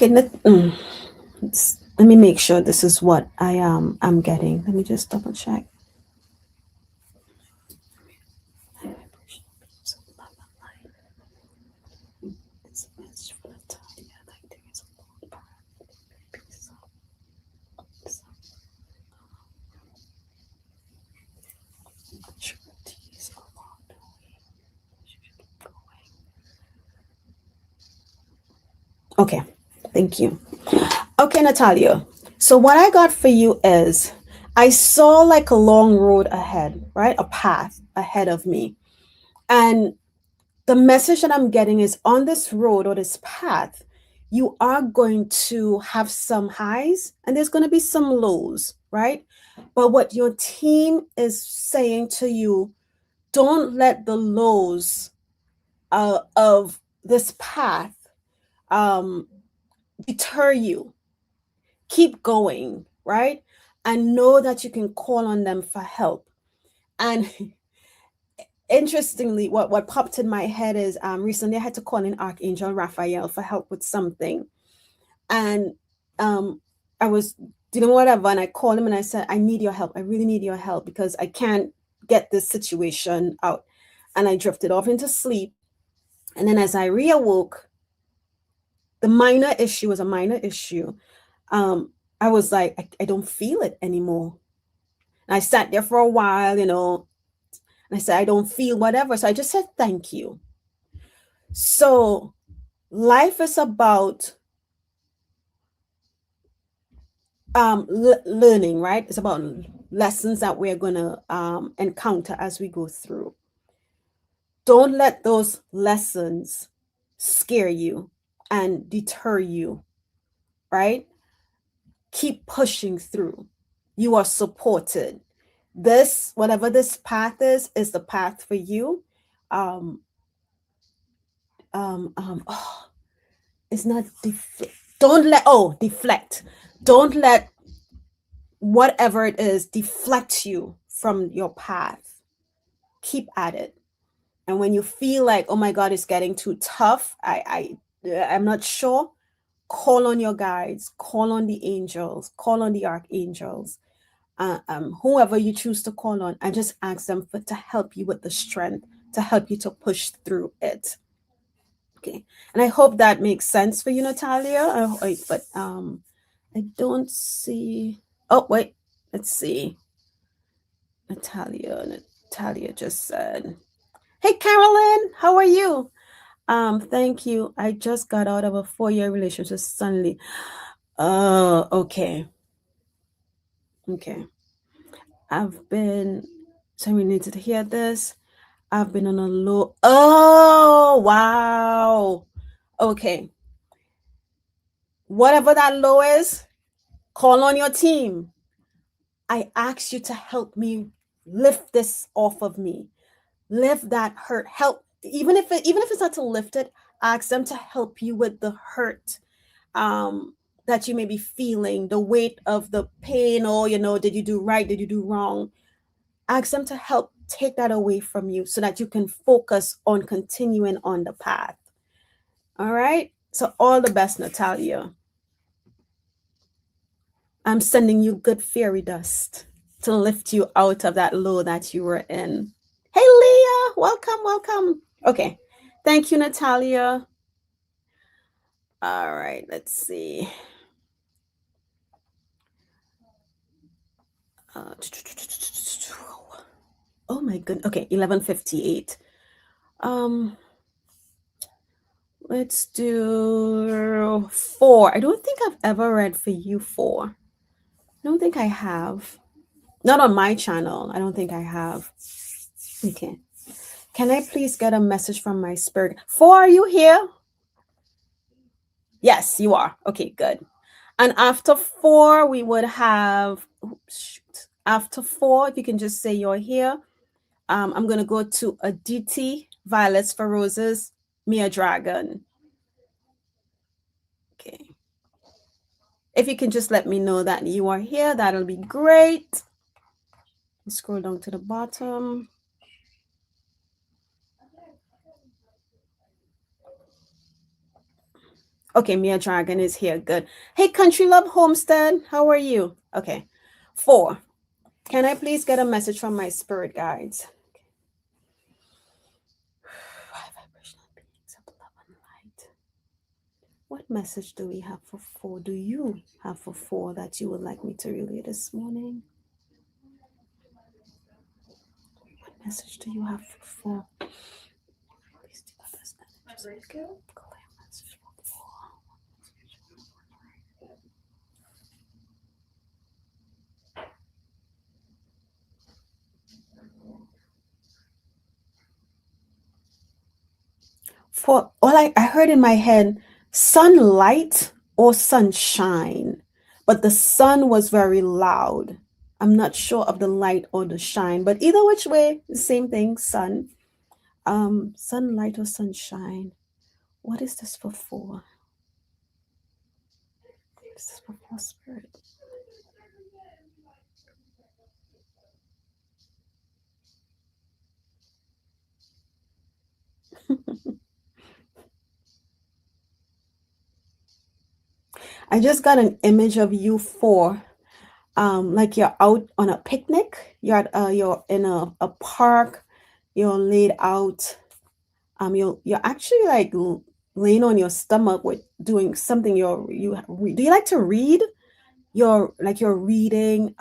Okay, let me make sure this is what I'm getting. Let me just double check. Okay, thank you. Okay, Natalia. So what I got for you is I saw like a long road ahead, right? A path ahead of me. And the message that I'm getting is on this road or this path, you are going to have some highs and there's going to be some lows, right? But what your team is saying to you, don't let the lows of this path deter you. Keep going, right? And know that you can call on them for help. And interestingly, what popped in my head is recently I had to call in Archangel Raphael for help with something. And I was doing whatever, and I called him and I said, I need your help. I really need your help because I can't get this situation out. And I drifted off into sleep. And then as I reawoke, the minor issue was a minor issue. I was like, I don't feel it anymore. And I sat there for a while, and I said, I don't feel whatever. So I just said, thank you. So life is about learning, right? It's about lessons that we're going to encounter as we go through. Don't let those lessons scare you and deter you, right? Keep pushing through. You are supported. This, whatever this path is the path for you. Um, oh, it's not don't let deflect. Don't let whatever it is deflect you from your path. Keep at it. And when you feel like, oh my God, it's getting too tough, I'm not sure, call on your guides, call on the angels, call on the archangels, whoever you choose to call on, and just ask them to help you with the strength, to help you to push through it. Okay. And I hope that makes sense for you, Natalia. But I don't see. Oh, wait. Let's see. Natalia just said, hey, Carolyn, how are you? Thank you. I just got out of a 4-year relationship suddenly. Oh, okay. Okay. We needed to hear this. I've been on a low. Oh, wow. Okay. Whatever that low is, call on your team. I ask you to help me lift this off of me. Lift that hurt. Help, even if it's not to lift it, ask them to help you with the hurt that you may be feeling, the weight of the pain, or did you do right? Did you do wrong? Ask them to help take that away from you so that you can focus on continuing on the path. All right. So all the best, Natalia. I'm sending you good fairy dust to lift you out of that low that you were in. Hey, Leah, welcome. Okay. Thank you, Natalia. All right, let's see. Oh my goodness. Okay, 11:58. Let's do 4. I don't think I've ever read for you 4. I don't think I have. Not on my channel. I don't think I have. Okay. Can I please get a message from my spirit? 4, are you here? Yes, you are. Okay, good. And after 4, we would have, after 4, if you can just say you're here. I'm going to go to Aditi, Violets for Roses, Mia Dragon. Okay. If you can just let me know that you are here, that'll be great. Scroll down to the bottom. Okay, Mia Dragon is here. Good. Hey, Country Love Homestead, how are you? Okay. 4. Can I please get a message from my spirit guides? What message do we have for 4? Do you have for 4 that you would like me to relay this morning? What message do you have for 4? Please do understand. Message for 4. For all I heard in my head, sunlight or sunshine, but the sun was very loud. I'm not sure of the light or the shine, but either which way, the same thing, sun. Sunlight or sunshine. What is this for 4? This is for 4 spirit. I just got an image of you 4. Like you're out on a picnic. You're in a park. You're laid out. You're actually like laying on your stomach with doing something. Do you like to read? you're reading,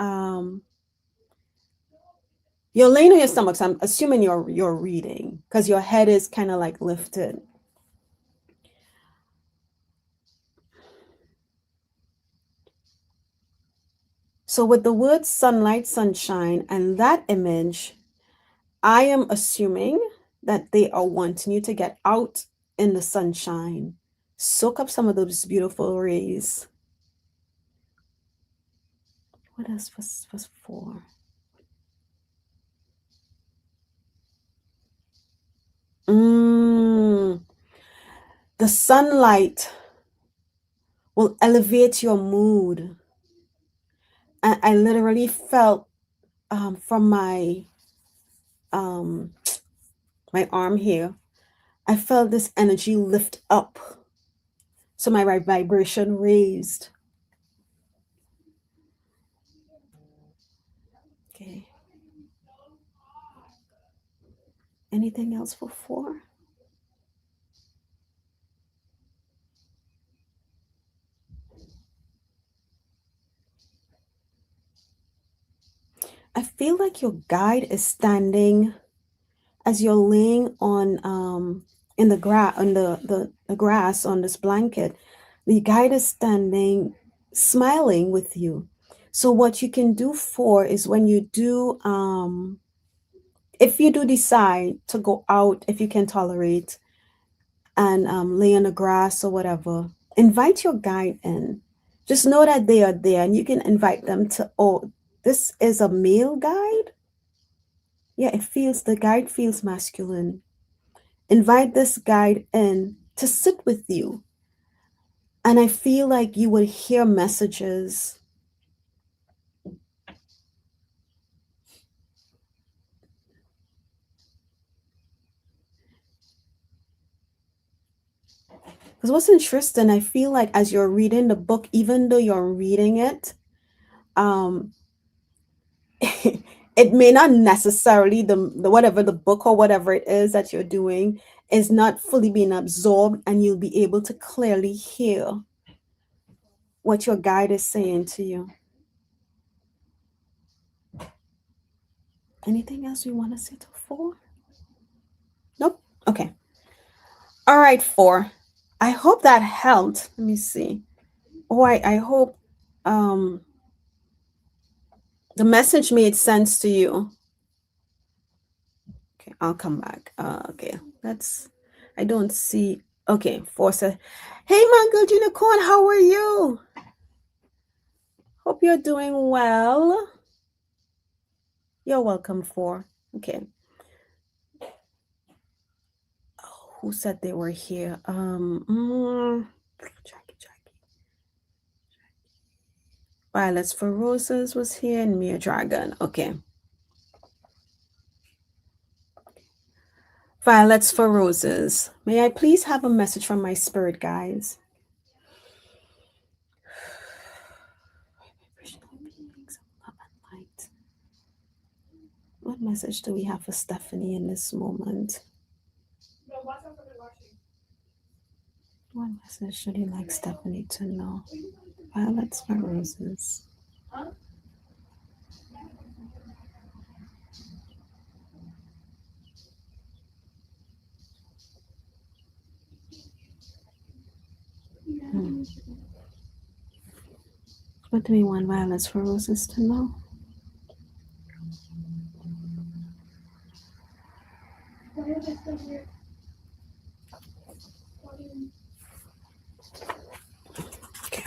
you're laying on your stomach, so I'm assuming you're reading because your head is kind of like lifted. So with the word sunlight, sunshine, and that image, I am assuming that they are wanting you to get out in the sunshine, soak up some of those beautiful rays. What else was for? The sunlight will elevate your mood. And I literally felt from um, my arm here, I felt this energy lift up. So my vibration raised. Okay. Anything else for 4? I feel like your guide is standing as you're laying on in the grass on the grass on this blanket. The guide is standing smiling with you. So what you can do for is when you do if you do decide to go out, if you can tolerate, and lay on the grass or whatever, invite your guide in. Just know that they are there, and you can invite them to, oh, this is a male guide. Yeah, the guide feels masculine. Invite this guide in to sit with you. And I feel like you will hear messages. Because what's interesting, I feel like as you're reading the book, even though you're reading it, um, it may not necessarily the whatever the book or whatever it is that you're doing is not fully being absorbed, and you'll be able to clearly hear what your guide is saying to you. Anything else you want to say to 4? Nope. Okay. All right, 4. I hope that helped. Let me see. Oh, I hope the message made sense to you. Okay, I'll come back. Okay, I don't see. Okay, 4 said, hey, my good unicorn, how are you? Hope you're doing well. You're welcome, 4. Okay. Oh, who said they were here? Jackie. Violets for Roses was here, and Mia Dragon. Okay. Violets for Roses. May I please have a message from my spirit guides? What message do we have for Stephanie in this moment? What message should you like Stephanie to know? Violets for Roses. What do we want Violets for Roses to know? Okay.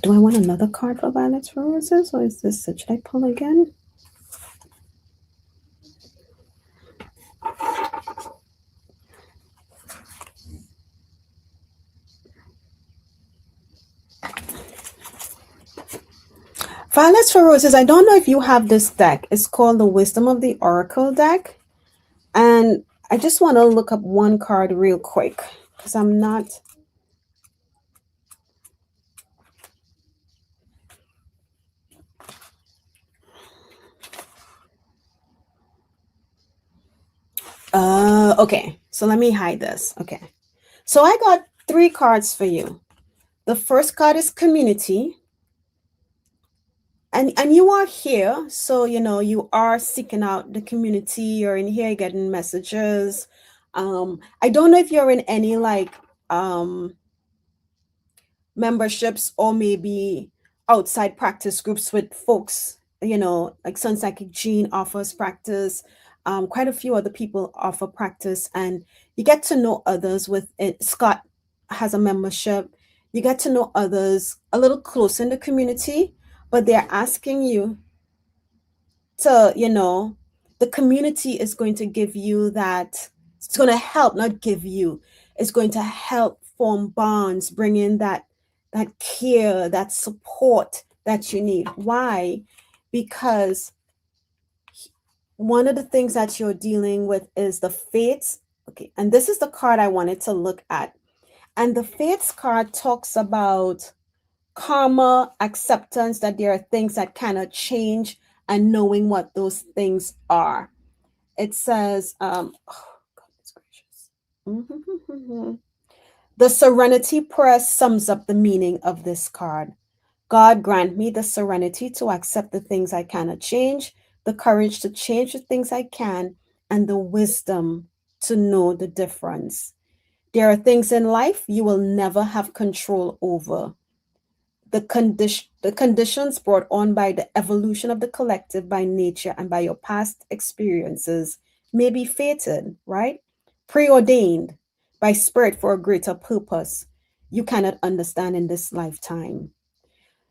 Do I want another card for Violets for Roses, or is this it? Should I pull again? Violets for Roses. I don't know if you have this deck. It's called the Wisdom of the Oracle deck. And I just want to look up one card real quick because I'm not. Okay. So let me hide this. Okay. So I got 3 cards for you. The first card is Community. And you are here, so you are seeking out the community. You're in here getting messages. I don't know if you're in any like memberships or maybe outside practice groups with folks, like Sun Psychic Jean offers practice. Quite a few other people offer practice, and you get to know others with it. Scott has a membership. You get to know others a little close in the community, but they're asking you to, the community is going to give you that. It's going to help, not give you. It's going to help form bonds, bring in that care, that support that you need. Why? Because one of the things that you're dealing with is the fates. Okay, and this is the card I wanted to look at. And the fates card talks about karma, acceptance, that there are things that cannot change, and knowing what those things are. It says, oh, goodness gracious. The Serenity Prayer sums up the meaning of this card. God grant me the serenity to accept the things I cannot change, the courage to change the things I can, and the wisdom to know the difference. There are things in life you will never have control over. The conditions brought on by the evolution of the collective, by nature, and by your past experiences may be fated, right? Preordained by spirit for a greater purpose you cannot understand in this lifetime.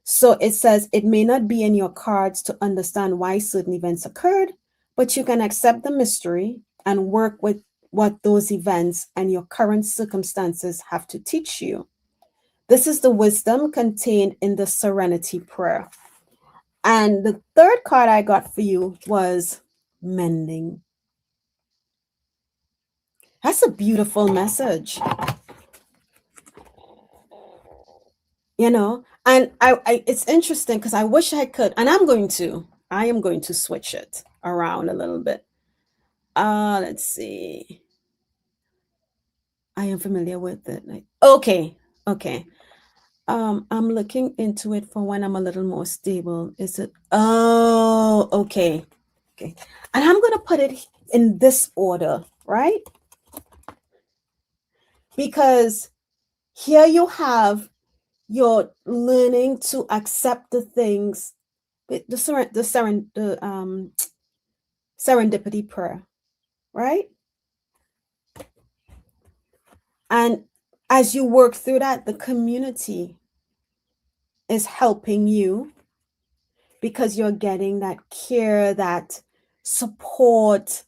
So it says it may not be in your cards to understand why certain events occurred, but you can accept the mystery and work with what those events and your current circumstances have to teach you. This is the wisdom contained in the Serenity Prayer. And the third card I got for you was Mending. That's a beautiful message. And it's interesting because I wish I could, and I am going to switch it around a little bit. Let's see. I am familiar with it. Okay. I'm looking into it for when I'm a little more stable. Is it? Oh, okay. Okay. And I'm going to put it in this order, right? Because here you have you're learning to accept the things, the serendipity prayer, right? And as you work through that, the community is helping you because you're getting that care, that support,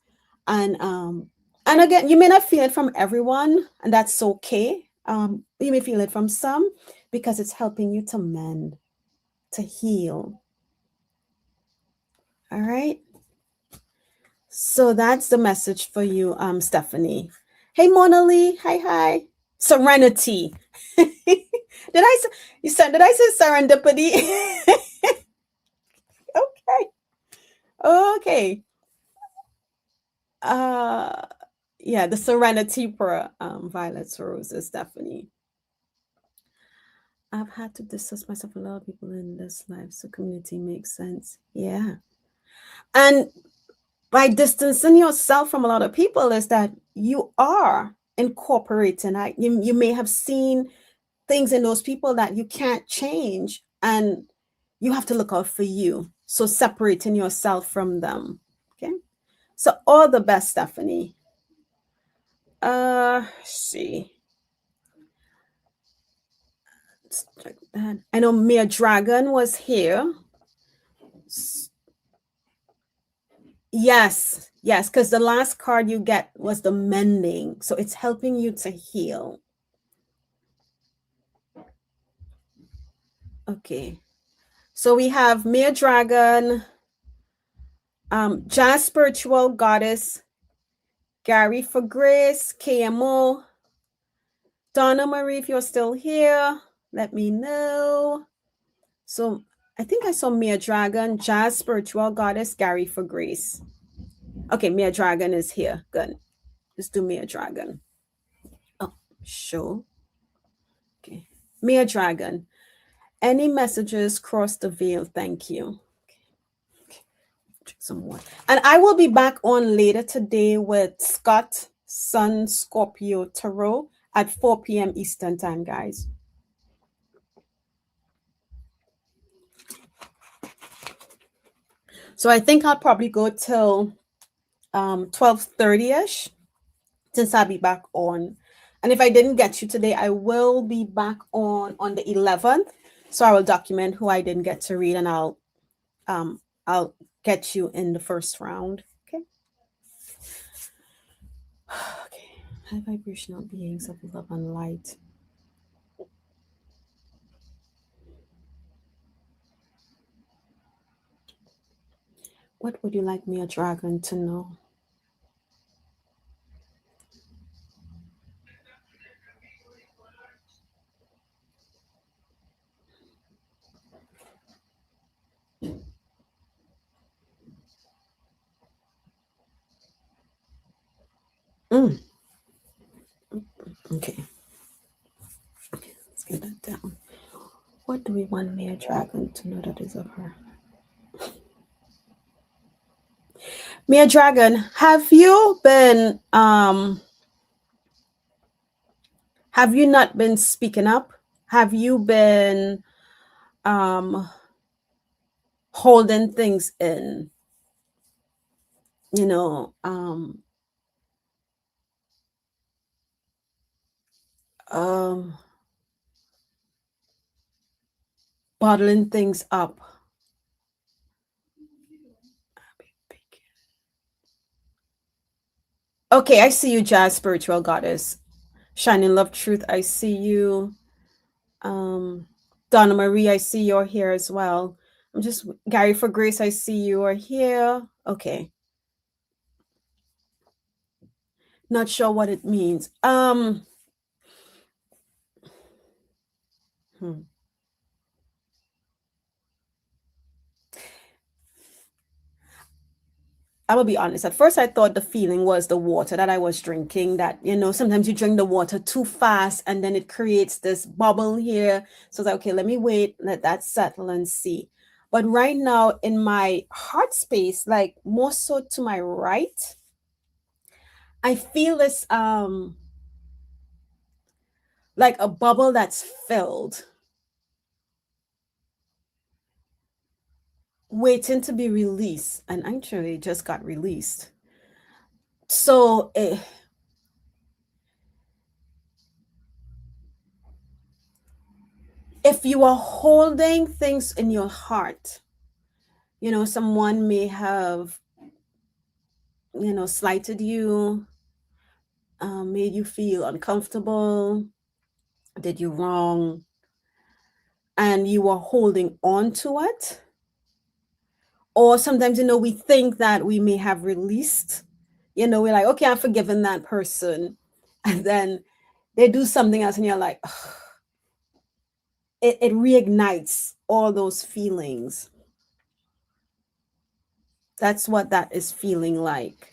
and again, you may not feel it from everyone, and that's okay. You may feel it from some because it's helping you to mend, to heal. All right. So that's the message for you, Stephanie. Hey, Mona Lee. Hi. Serenity. Did I say serendipity? Okay. Yeah, the Serenity Prayer, Violet's Roses, Stephanie. I've had to distance myself from a lot of people in this life, so community makes sense. Yeah. And by distancing yourself from a lot of people is that you are incorporating. You may have seen things in those people that you can't change, and you have to look out for you. So separating yourself from them. Okay. So all the best, Stephanie. See. Let's check that. I know Mia Dragon was here. Yes, because the last card you get was the mending. So it's helping you to heal. Okay. So we have Mere Dragon, Jazz Spiritual Goddess, Gary for Grace, KMO, Donna Marie, if you're still here, let me know. So I think I saw Mere Dragon, Jazz Spiritual Goddess, Gary for Grace. Okay, Mere Dragon is here. Good. Let's do Mere Dragon. Oh, sure. Okay. Mere Dragon. Any messages cross the veil? Thank you. Okay. Some more. And I will be back on later today with Scott, Sun, Scorpio, Tarot at 4 p.m. Eastern time, guys. So I think I'll probably go till 12:30ish, since I'll be back on. And if I didn't get you today, I will be back on the 11th. So I will document who I didn't get to read, and I'll get you in the first round. Okay. Okay. High vibrational beings of love and light. What would you like me, a dragon, to know? Mm. Okay. Let's get that down. What do we want Mere Dragon to know that is of her? Mere Dragon, have you not been speaking up? Have you been holding things in? You know, bottling things up. Okay, I see you, Jazz Spiritual Goddess. Shining Love Truth, I see you. Donna Marie, I see you're here as well. I'm just Gary for Grace, I see you are here. Okay. Not sure what it means. I will be honest. At first, I thought the feeling was the water that I was drinking. That, sometimes you drink the water too fast and then it creates this bubble here. So I was like, okay, let me wait, let that settle and see. But right now, in my heart space, like more so to my right, I feel this like a bubble that's filled, waiting to be released, and actually just got released. So if you are holding things in your heart, someone may have, slighted you, made you feel uncomfortable, did you wrong, and you are holding on to it. Or sometimes, we think that we may have released, we're like, okay, I've forgiven that person. And then they do something else and you're like, ugh. It reignites all those feelings. That's what that is feeling like.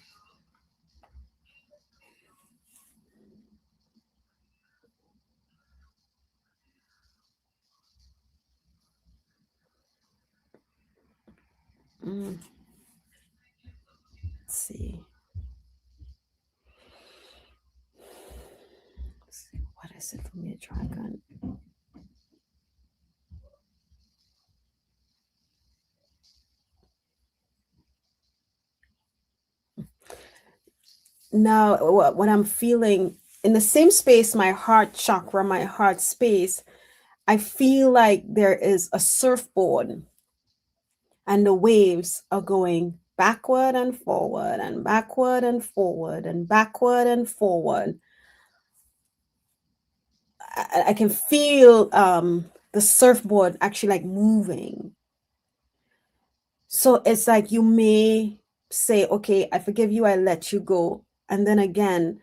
Let's see. What is it for me, dragon? Now, what I'm feeling in the same space, my heart chakra, my heart space, I feel like there is a surfboard and the waves are going backward and forward and backward and forward and backward and forward. I can feel the surfboard actually like moving. So it's like you may say, okay, I forgive you, I let you go. And then again,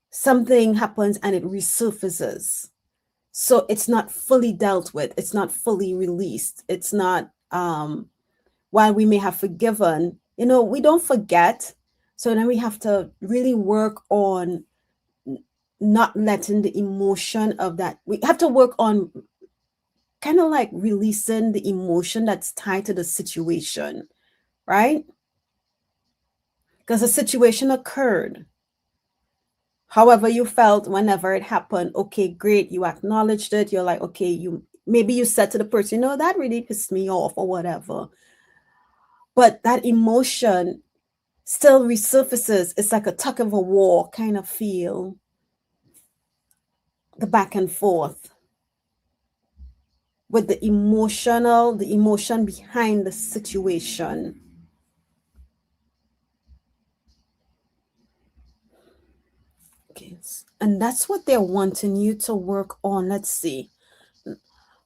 something happens and it resurfaces. So it's not fully dealt with, it's not fully released. It's not, while we may have forgiven, we don't forget. So then we have to really work on not letting the emotion of that, we have to work on kind of like releasing the emotion that's tied to the situation, right? Because the situation occurred. However you felt whenever it happened, okay, great, you acknowledged it. You're like, okay, maybe you said to the person, that really pissed me off or whatever. But that emotion still resurfaces. It's like a tug of a war kind of feel, the back and forth with the emotion behind the situation. Okay. And that's what they're wanting you to work on. Let's see.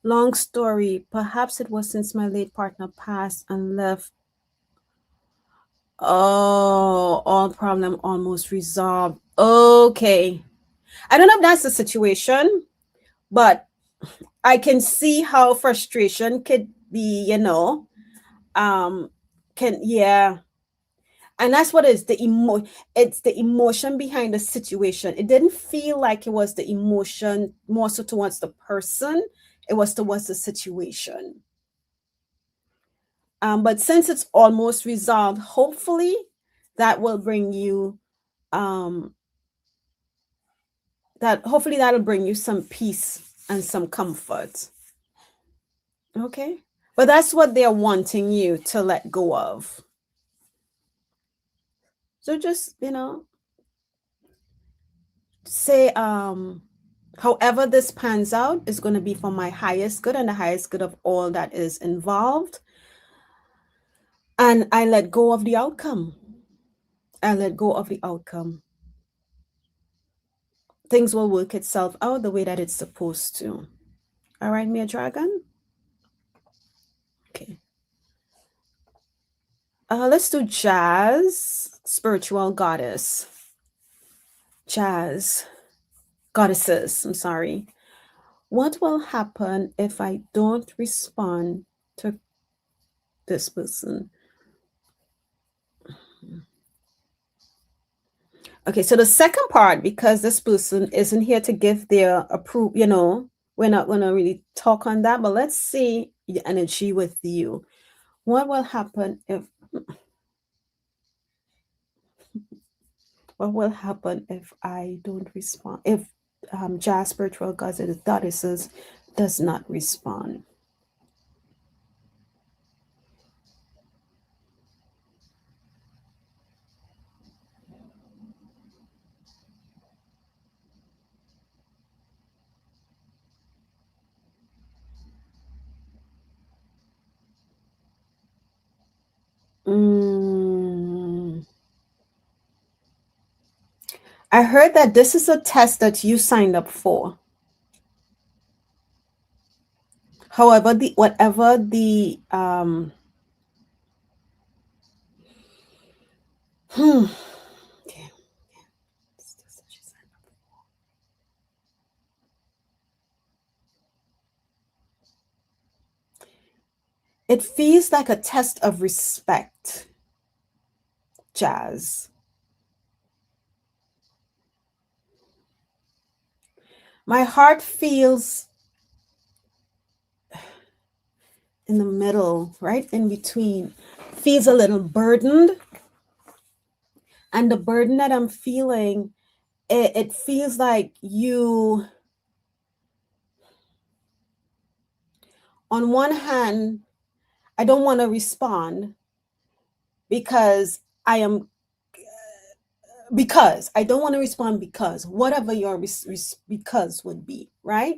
Long story. Perhaps it was since my late partner passed and left. Oh, all problem almost resolved. Okay. I don't know if that's the situation, but I can see how frustration could be, yeah. And that's what is it's the emotion behind the situation. It didn't feel like it was the emotion more so towards the person, it was towards the situation. But since it's almost resolved, hopefully that will bring you um that'll bring you some peace and some comfort. Okay. But that's what they're wanting you to let go of. So just, say, however this pans out is going to be for my highest good and the highest good of all that is involved. And I let go of the outcome. I let go of the outcome. Things will work itself out the way that it's supposed to. All right, Mia Dragon? Okay. Let's do Jazz, spiritual goddess. Jazz, goddesses, I'm sorry. What will happen if I don't respond to this person? Okay, so the second part, because this person isn't here to give their approval, we're not going to really talk on that, but let's see the energy with you. What will happen if I don't respond? If Jazz spiritual goddesses does not respond? I heard that this is a test that you signed up for. However, whatever the okay. It feels like a test of respect, Jazz. My heart feels in the middle, right in between, feels a little burdened. And the burden that I'm feeling, it feels like you, on one hand, I don't want to respond because I don't want to respond because whatever your because would be, right?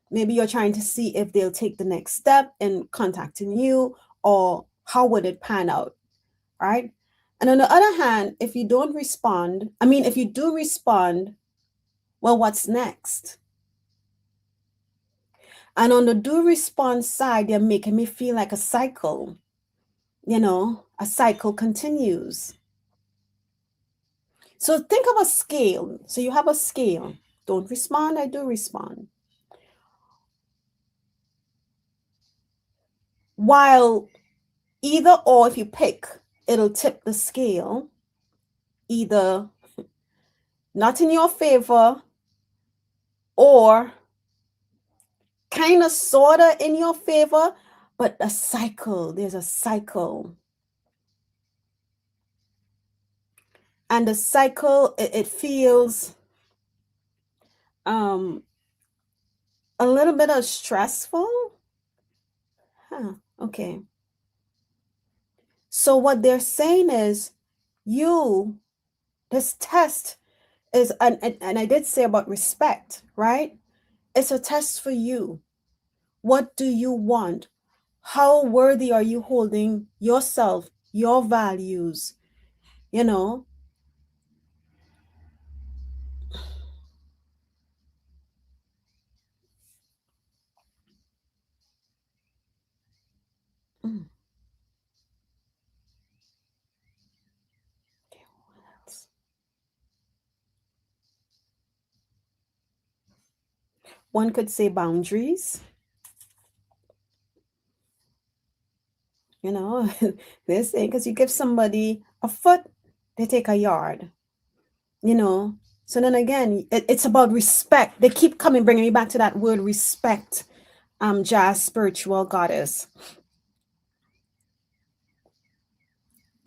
Maybe you're trying to see if they'll take the next step in contacting you, or how would it pan out, right? And on the other hand, if you don't respond, if you do respond, well, what's next? And on the do response side, they're making me feel like a cycle. a cycle continues. So think of a scale. So you have a scale. Don't respond, I do respond. While either or, if you pick, it'll tip the scale either not in your favor or kind of sort of in your favor, but a cycle. There's a cycle. And the cycle, it feels a little bit of stressful. Okay. So what they're saying is this test is, and I did say about respect, right? It's a test for you. What do you want? How worthy are you holding yourself, your values? You know, Mm. One could say boundaries. They're saying because you give somebody a foot, they take a yard. So then again, it's about respect. They keep bringing me back to that word respect. Jazz spiritual goddess.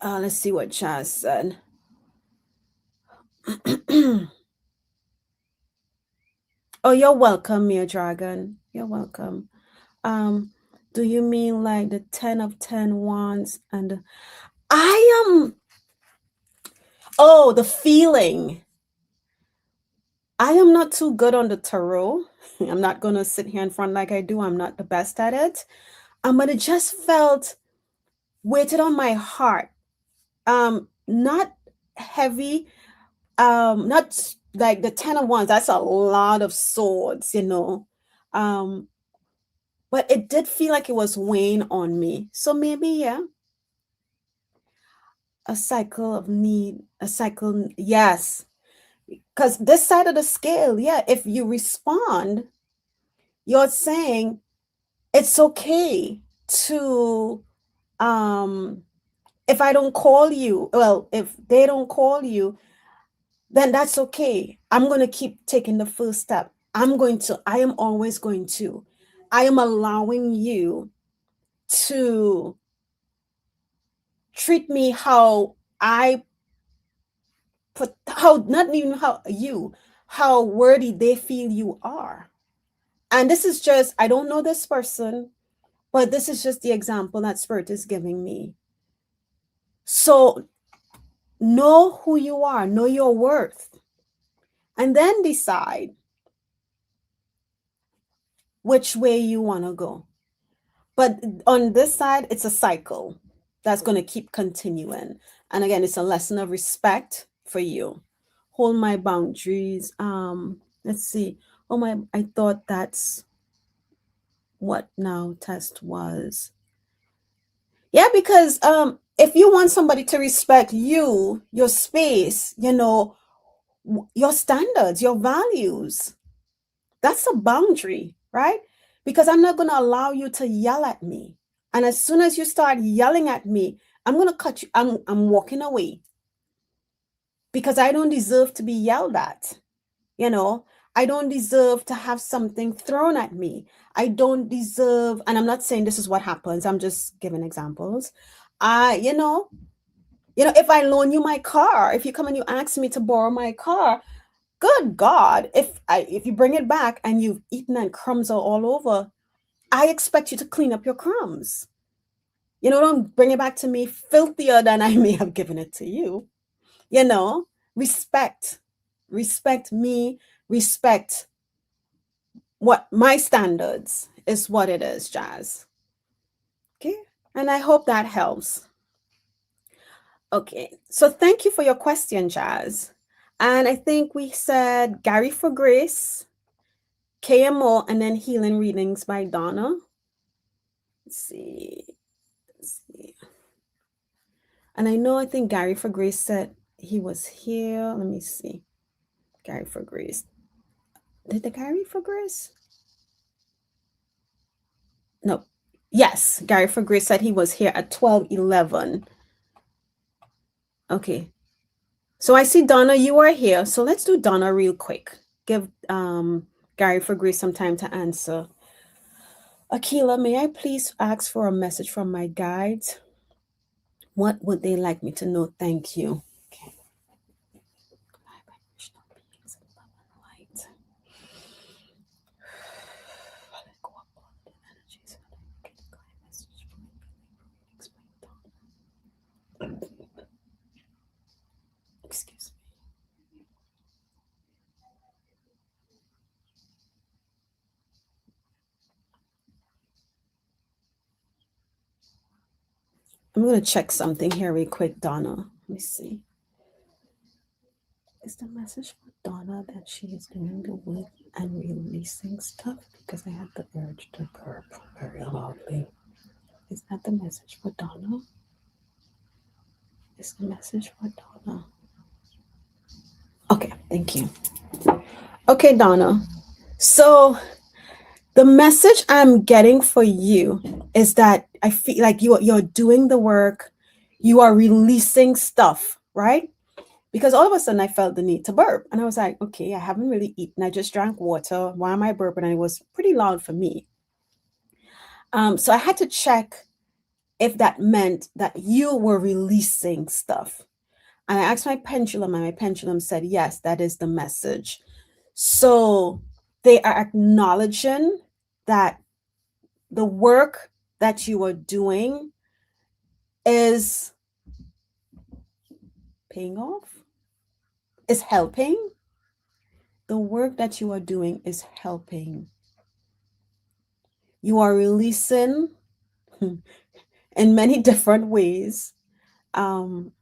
Let's see what Jazz said. Oh, you're welcome, Mere Dragon. You're welcome. Do you mean like the 10 of 10 wands and I am the feeling. I am not too good on the tarot. I'm not gonna sit here in front like I do. I'm not the best at it. But it just felt weighted on my heart. Not heavy. Not like the 10 of wands. That's a lot of swords, but it did feel like it was weighing on me. So maybe, yeah, a cycle of need, a cycle, yes. Because this side of the scale, yeah, if you respond, you're saying it's okay to, if I don't call you, well, if they don't call you, then that's okay. I'm going to keep taking the first step. I am always going to. I am allowing you to treat me how I not even how worthy they feel you are. And this is just, I don't know this person, but this is just the example that Spirit is giving me. So know who you are, know your worth, and then decide which way you want to go. But on this side, it's a cycle that's going to keep continuing. And again, it's a lesson of respect for you. Hold my boundaries. Let's see. I thought that's what now test was. Yeah, because if you want somebody to respect you, your space, your standards, your values, that's a boundary, right? Because I'm not going to allow you to yell at me. And as soon as you start yelling at me, I'm going to cut you. I'm walking away because I don't deserve to be yelled at. I don't deserve to have something thrown at me. I don't deserve, and I'm not saying this is what happens. I'm just giving examples. If I loan you my car, if you come and you ask me to borrow my car, good God, if you bring it back and you've eaten and crumbs are all over, I expect you to clean up your crumbs. Don't bring it back to me filthier than I may have given it to you. Respect me, respect what my standards is what it is, Jazz. Okay. And I hope that helps. Okay. So thank you for your question, Jazz. And I think we said Gary for Grace, KMO, and then Healing Readings by Donna. Let's see. And I know, I think Gary for Grace said he was here. Let me see. Gary for Grace. Did the Gary for Grace? No. Yes, Gary for Grace said he was here at 12:11. Okay. So I see Donna, you are here. So let's do Donna real quick. Give Gary for Grace some time to answer. Akela, may I please ask for a message from my guides? What would they like me to know? Thank you. Okay. Excuse me. I'm going to check something here real quick, Donna. Let me see. Is the message for Donna that she is doing the work and releasing stuff? Because I had the urge to burp very loudly. Is that the message for Donna? Is the message for Donna? Okay, thank you. Okay, Donna. So the message I'm getting for you is that I feel like you're doing the work, you are releasing stuff, right? Because all of a sudden I felt the need to burp. And I was like, okay, I haven't really eaten. I just drank water. Why am I burping? And it was pretty loud for me. So I had to check if that meant that you were releasing stuff. And I asked my pendulum, and my pendulum said, yes, that is the message. So they are acknowledging that the work that you are doing is paying off, is helping. The work that you are doing is helping. You are releasing in many different ways. Some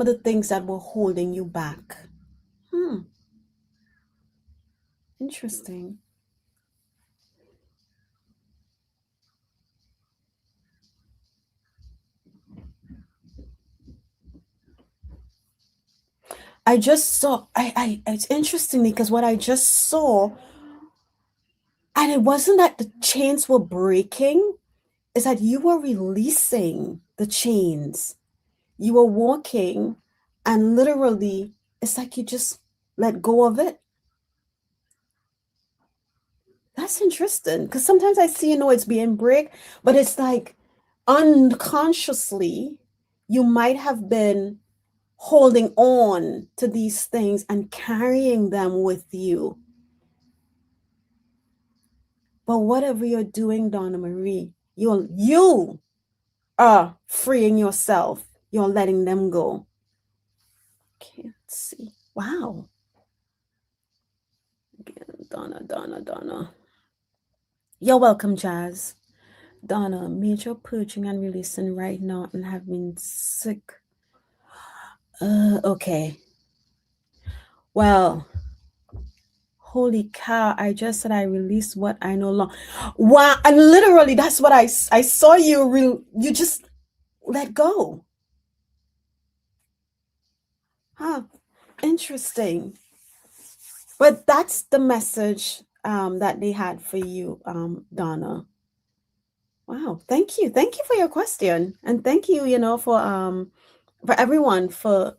of the things that were holding you back. Interesting. I just saw, it's interesting because what I just saw, and it wasn't that the chains were breaking, is that you were releasing the chains. You were walking, and literally, it's like you just let go of it. That's interesting because sometimes I see, it's being break, but it's like unconsciously, you might have been holding on to these things and carrying them with you. But whatever you're doing, Donna Marie, you are freeing yourself. You're letting them go. Okay, let's see. Wow. Again, Donna. You're welcome, Jazz. Donna, major purging and releasing right now and have been sick. Okay. Well, holy cow, I just said I released what I no longer. Wow, and literally that's what I saw you you just let go. Huh. Interesting. But that's the message that they had for you, Donna. Wow, thank you. Thank you for your question. And thank you, for everyone for,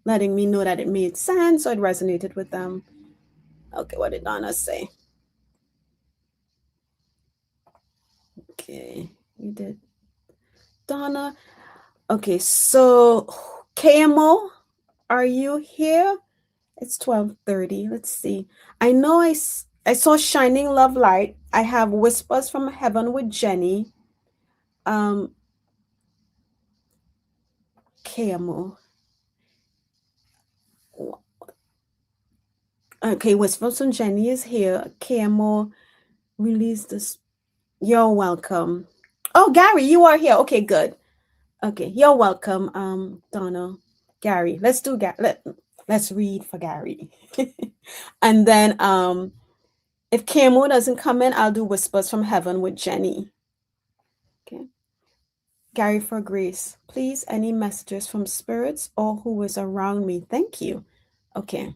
letting me know that it made sense or it resonated with them. Okay, what did Donna say? Okay, you did. Donna. Okay, so KMO, are you here? It's 12:30. Let's see. I know I saw Shining Love Light. I have Whispers from Heaven with Jenny. KMO. Okay, Whispers from Jenny is here. KMO, release this. You're welcome. Oh, Gary, you are here. Okay, good. Okay, you're welcome, Donna. Gary, let's read for Gary. And then If Camo doesn't come in, I'll do Whispers from Heaven with Jenny. Okay. Gary for Grace. Please, any messages from spirits or who is around me? Thank you. Okay.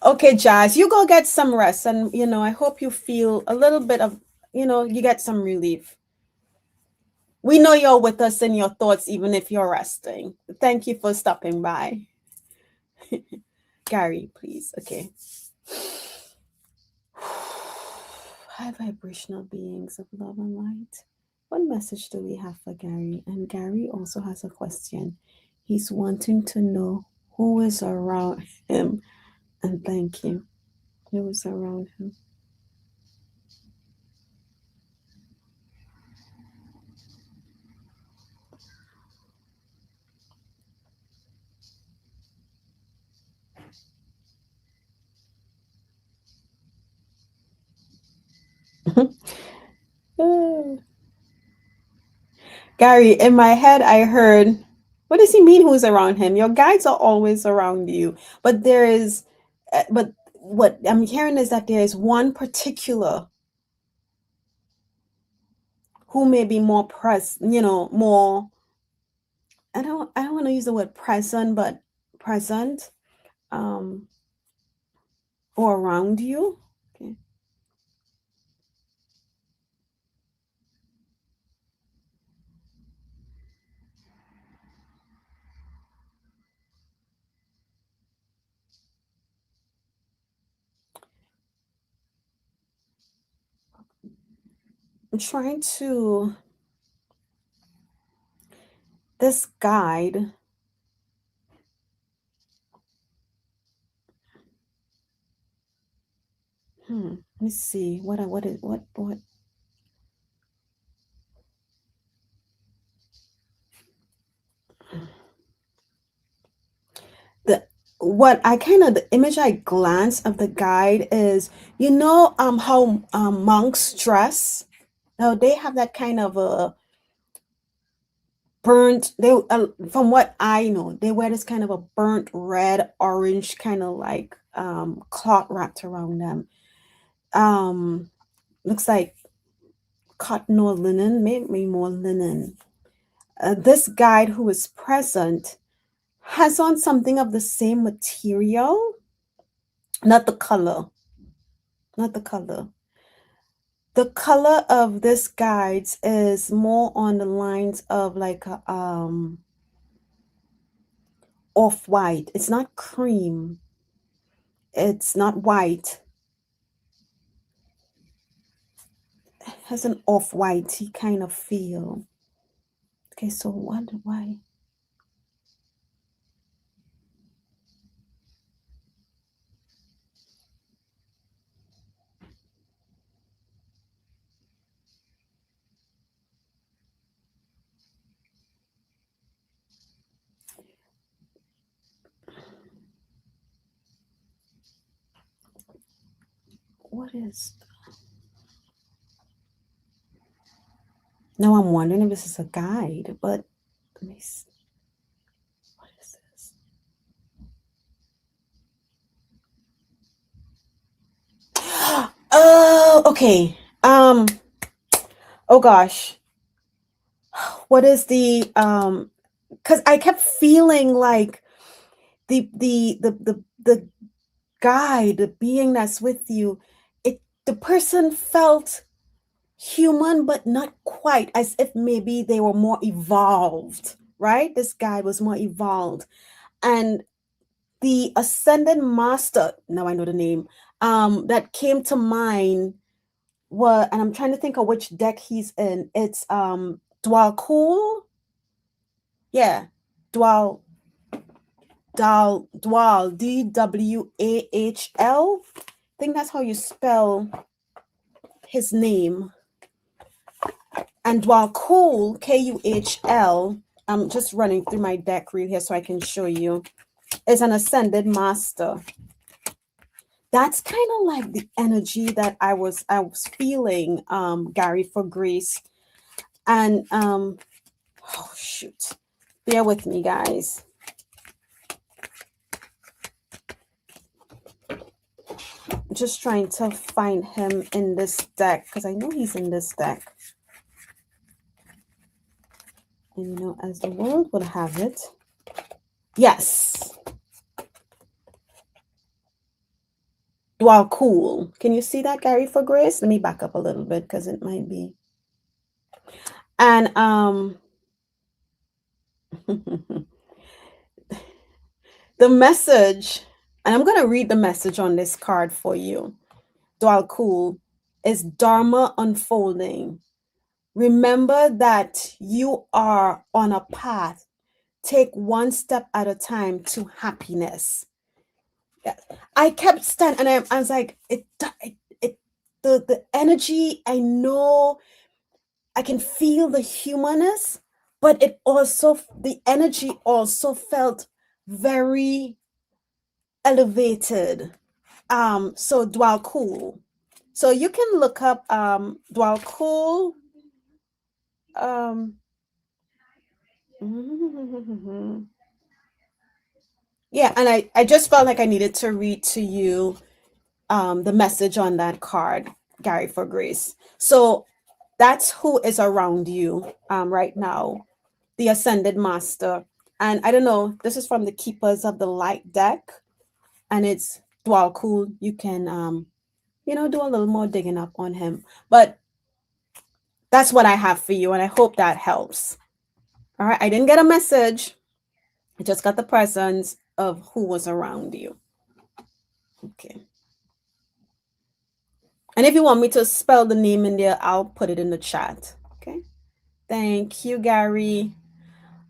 Okay, Jazz, you go get some rest. And, I hope you feel a little bit of, you get some relief. We know you're with us in your thoughts, even if you're resting. Thank you for stopping by. Gary, please. Okay. High vibrational beings of love and light. What message do we have for Gary? And Gary also has a question. He's wanting to know who is around him. And thank you. Who is around him? Gary, in my head, I heard, what does he mean who's around him? Your guides are always around you. But but what I'm hearing is that there is one particular who may be more more, I don't want to use the word present, but present, um, or around you. Okay. I'm trying to, this guide, let me see, what the image I glance of the guide is, how monks dress. Now they have that kind of a burnt, from what I know, they wear this kind of a burnt red orange kind of like cloth wrapped around them. Looks like cotton or linen, maybe more linen. This guide who is present has on something of the same material, not the color, not the color. The color of this guides is more on the lines of like a off-white. It's not cream. It's not white. It has an off-whitey kind of feel. Okay, so why? What is? Now I'm wondering if this is a guide, but let me see. What is this? Oh, okay. Oh gosh. What is the because I kept feeling like the guide, the being that's with you, the person felt human, but not quite, as if maybe they were more evolved, right? This guide was more evolved. And the ascended master, now I know the name, that came to mind and I'm trying to think of which deck he's in. It's Dwal. Yeah, Dwal, Dwal, Dwahl. I think that's how you spell his name. And Dwal, Kuhl. I'm just running through my deck real here so I can show you. Is an ascended master. That's kind of like the energy that I was feeling, Gary, for Grace. And Oh, shoot. Bear with me, guys. I'm just trying to find him in this deck because I know he's in this deck. And, you know, as the world would have it, yes. Dwell cool. Can you see that, Gary for Grace? Let me back up a little bit because it might be. And the message, and I'm going to read the message on this card for you. Dwell cool is Dharma unfolding. Remember that you are on a path. Take one step at a time to happiness. Yeah. I kept standing and I was like, the energy, I know I can feel the humanness, but it also, the energy also felt very elevated. So Dwell cool. So you can look up Dwell cool. Yeah, and I just felt like I needed to read to you the message on that card, Gary for Grace. So that's who is around you right now, the Ascended Master. And I don't know, this is from the Keepers of the Light deck, and it's Dwell cool. You can, you know, do a little more digging up on him. But that's what I have for you, and I hope that helps. All right, I didn't get a message. I just got the presence of who was around you. Okay. And if you want me to spell the name in there, I'll put it in the chat. Okay. Thank you, Gary.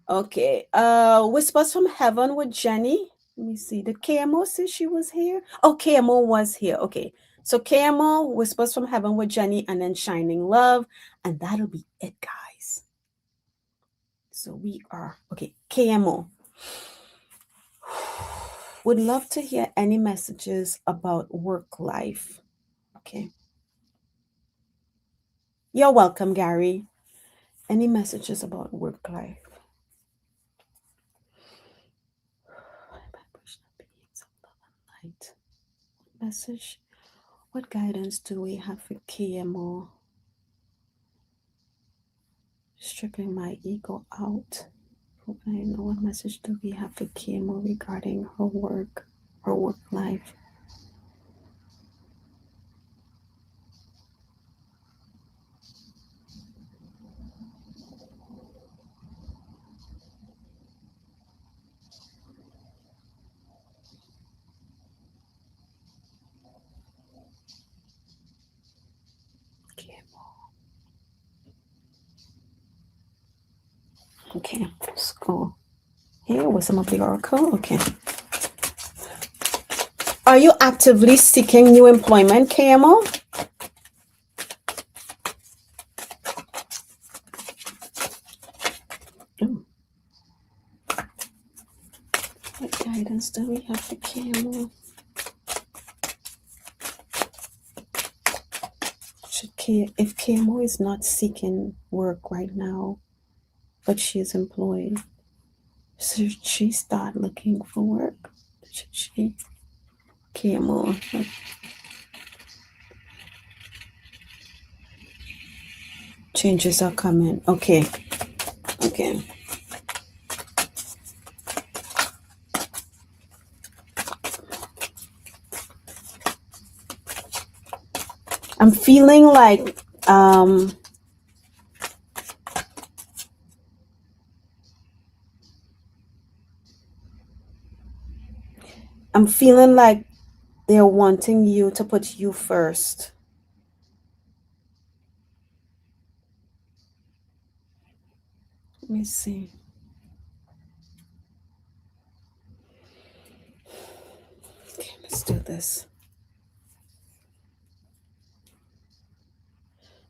Okay. Whispers from Heaven with Jenny. Let me see. Did KMO say she was here? Oh, KMO was here. Okay. So KMO, Whispers from Heaven with Jenny, and then Shining Love. And that'll be it, guys. So we are, okay, KMO. Would love to hear any messages about work life. Okay. You're welcome, Gary. Any messages about work life? Message. What guidance do we have for KMO? Stripping my ego out. I know what message do we have for KMO regarding her work life? Okay, let's go here with some of the oracle. Okay. Are you actively seeking new employment, KMO? What guidance do we have for KMO? If KMO is not seeking work right now, but she is employed, should she start looking for work? Should she? KMO. Changes are coming. Okay. Okay. I'm feeling like I'm feeling like they're wanting you to put you first. Let me see. Okay, let's do this.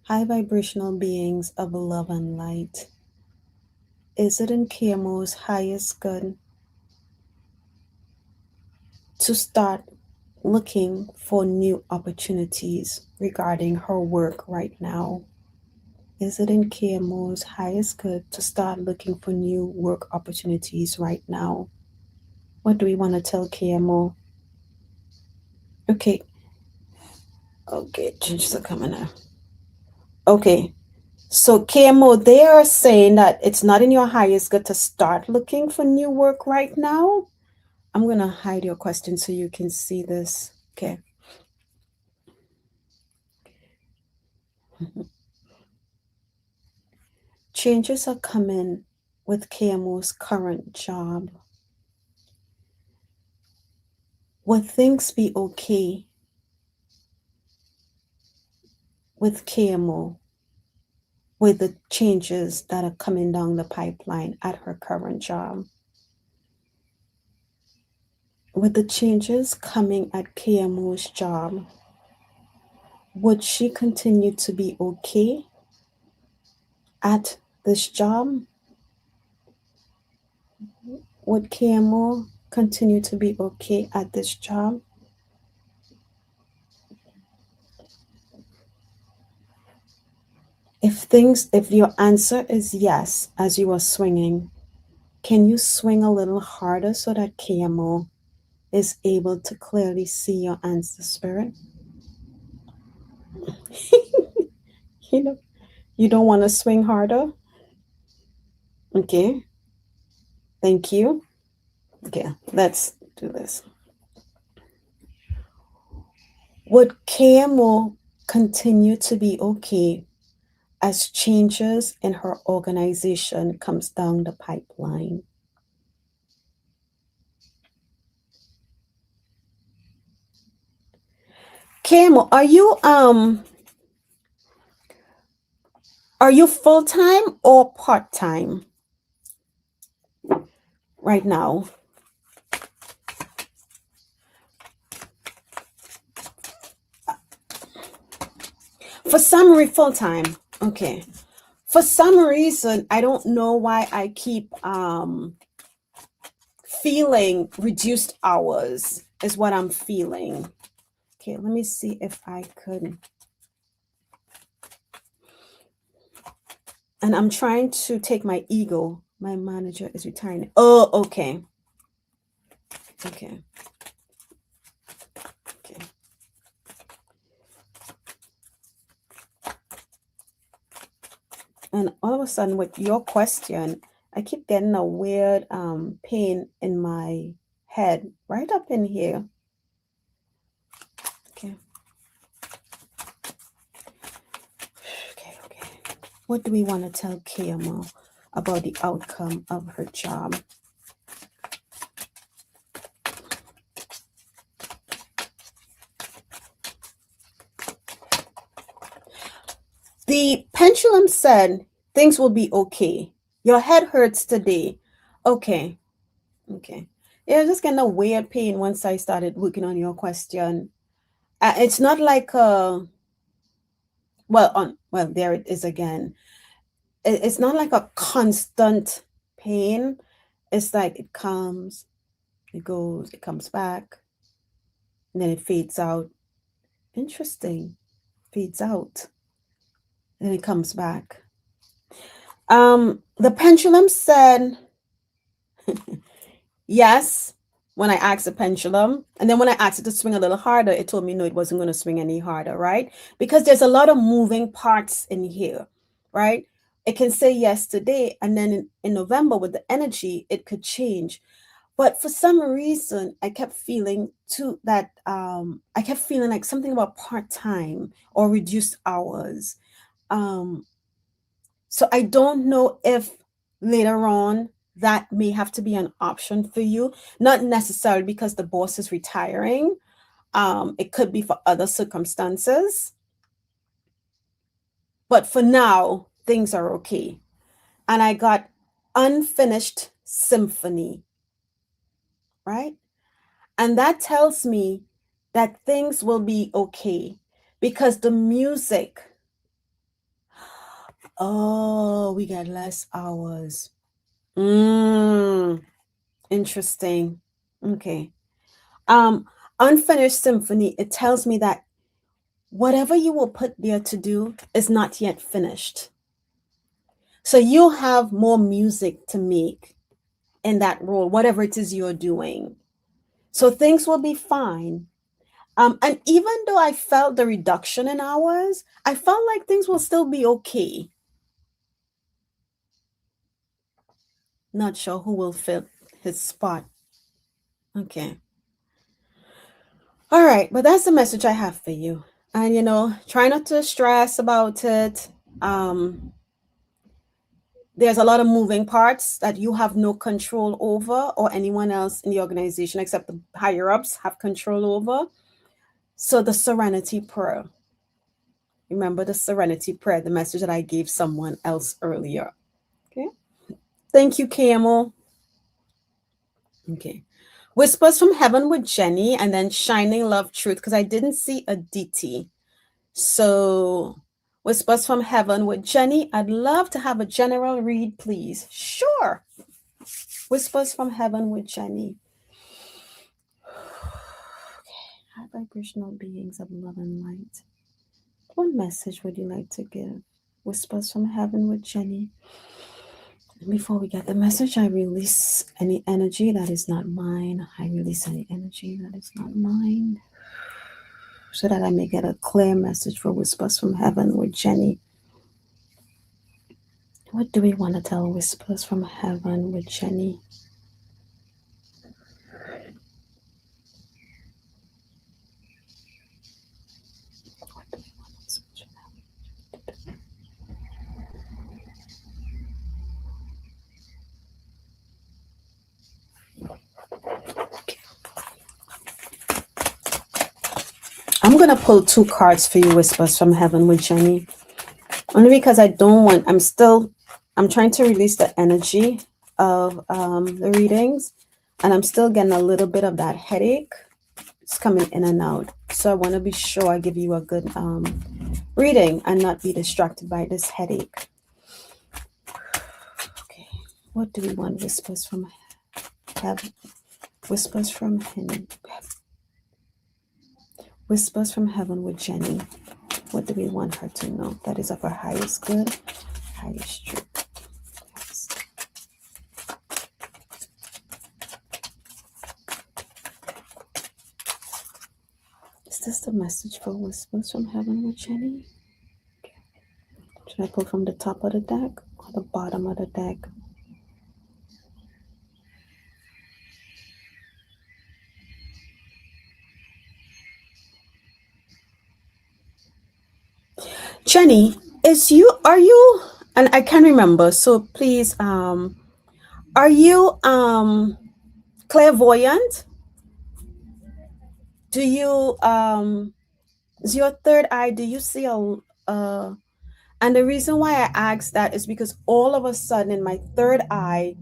High vibrational beings of love and light. Is it in KMO's highest good to start looking for new opportunities regarding her work right now? Is it in KMO's highest good to start looking for new work opportunities right now? What do we want to tell KMO? Okay, okay, changes are coming up. Okay, so KMO, they are saying that it's not in your highest good to start looking for new work right now. I'm going to hide your question so you can see this. Okay. Changes are coming with KMO's current job. Will things be okay with KMO with the changes that are coming down the pipeline at her current job? With the changes coming at KMO's job, would she continue to be okay at this job? Would KMO continue to be okay at this job? If your answer is yes, as you are swinging, can you swing a little harder so that KMO is able to clearly see your answer, spirit? you know, you don't want to swing harder? Okay, thank you. Okay, let's do this. Would KMO continue to be okay as changes in her organization comes down the pipeline? KMO, are you full-time or part-time right now? For some reason, full-time. Okay. For some reason, I don't know why I keep feeling reduced hours is what I'm feeling. Okay, let me see if I could. And I'm trying to take my ego. My manager is retiring. Oh, okay. Okay. Okay. And all of a sudden, with your question, I keep getting a weird pain in my head, right up in here. Okay. Okay. What do we want to tell KMO about the outcome of her job? The pendulum said things will be okay. Your head hurts today. Okay. Yeah, just getting a weird pain once I started working on your question. It's not like there it is again. It's not like a constant pain. It's like it comes, it goes, it comes back, and then it fades out. Interesting. Fades out. Then it comes back. The pendulum said yes when I asked the pendulum. And then when I asked it to swing a little harder, it told me no, it wasn't going to swing any harder, right? Because there's a lot of moving parts in here, right? It can say yes today, and then in November with the energy, it could change. But for some reason, I kept feeling too that I kept feeling like something about part-time or reduced hours. So I don't know if later on that may have to be an option for you, not necessarily because the boss is retiring. It could be for other circumstances. But for now, things are okay. And I got unfinished symphony, right? And that tells me that things will be okay because the music, oh, we got less hours. Interesting. Okay. Unfinished symphony, it tells me that whatever you will put there to do is not yet finished. So you have more music to make in that role, whatever it is you're doing. So things will be fine. And even though I felt the reduction in hours, I felt like things will still be okay. Not sure who will fill his spot. Okay. All right, but that's the message I have for you. And try not to stress about it. There's a lot of moving parts that you have no control over, or anyone else in the organization except the higher ups have control over. So the serenity prayer. Remember the serenity prayer, the message that I gave someone else earlier. Okay. Thank you, Camel. Okay. Whispers from Heaven with Jenny, and then Shining Love Truth, because I didn't see a DT. So, Whispers from Heaven with Jenny. I'd love to have a general read, please. Sure. Whispers from Heaven with Jenny. High vibrational beings of love and light. What message would you like to give? Whispers from Heaven with Jenny. Before we get the message, I release any energy that is not mine. I release any energy that is not mine, so that I may get a clear message for Whispers from Heaven with Jenny. What do we want to tell Whispers from Heaven with Jenny? I'm going to pull 2 cards for you, Whispers from Heaven with Jenny. Only because I'm trying to release the energy of the readings. And I'm still getting a little bit of that headache. It's coming in and out. So I want to be sure I give you a good reading and not be distracted by this headache. Okay. What do we want? Whispers from Heaven. Whispers from Heaven. Whispers from Heaven with Jenny. What do we want her to know? That is of her highest good, highest truth. Yes. Is this the message for Whispers from Heaven with Jenny? Okay. Should I pull from the top of the deck or the bottom of the deck? Jenny, are you, and I can't remember, so please, are you clairvoyant? Do you is your third eye, do you see and the reason why I asked that is because all of a sudden in my third eye,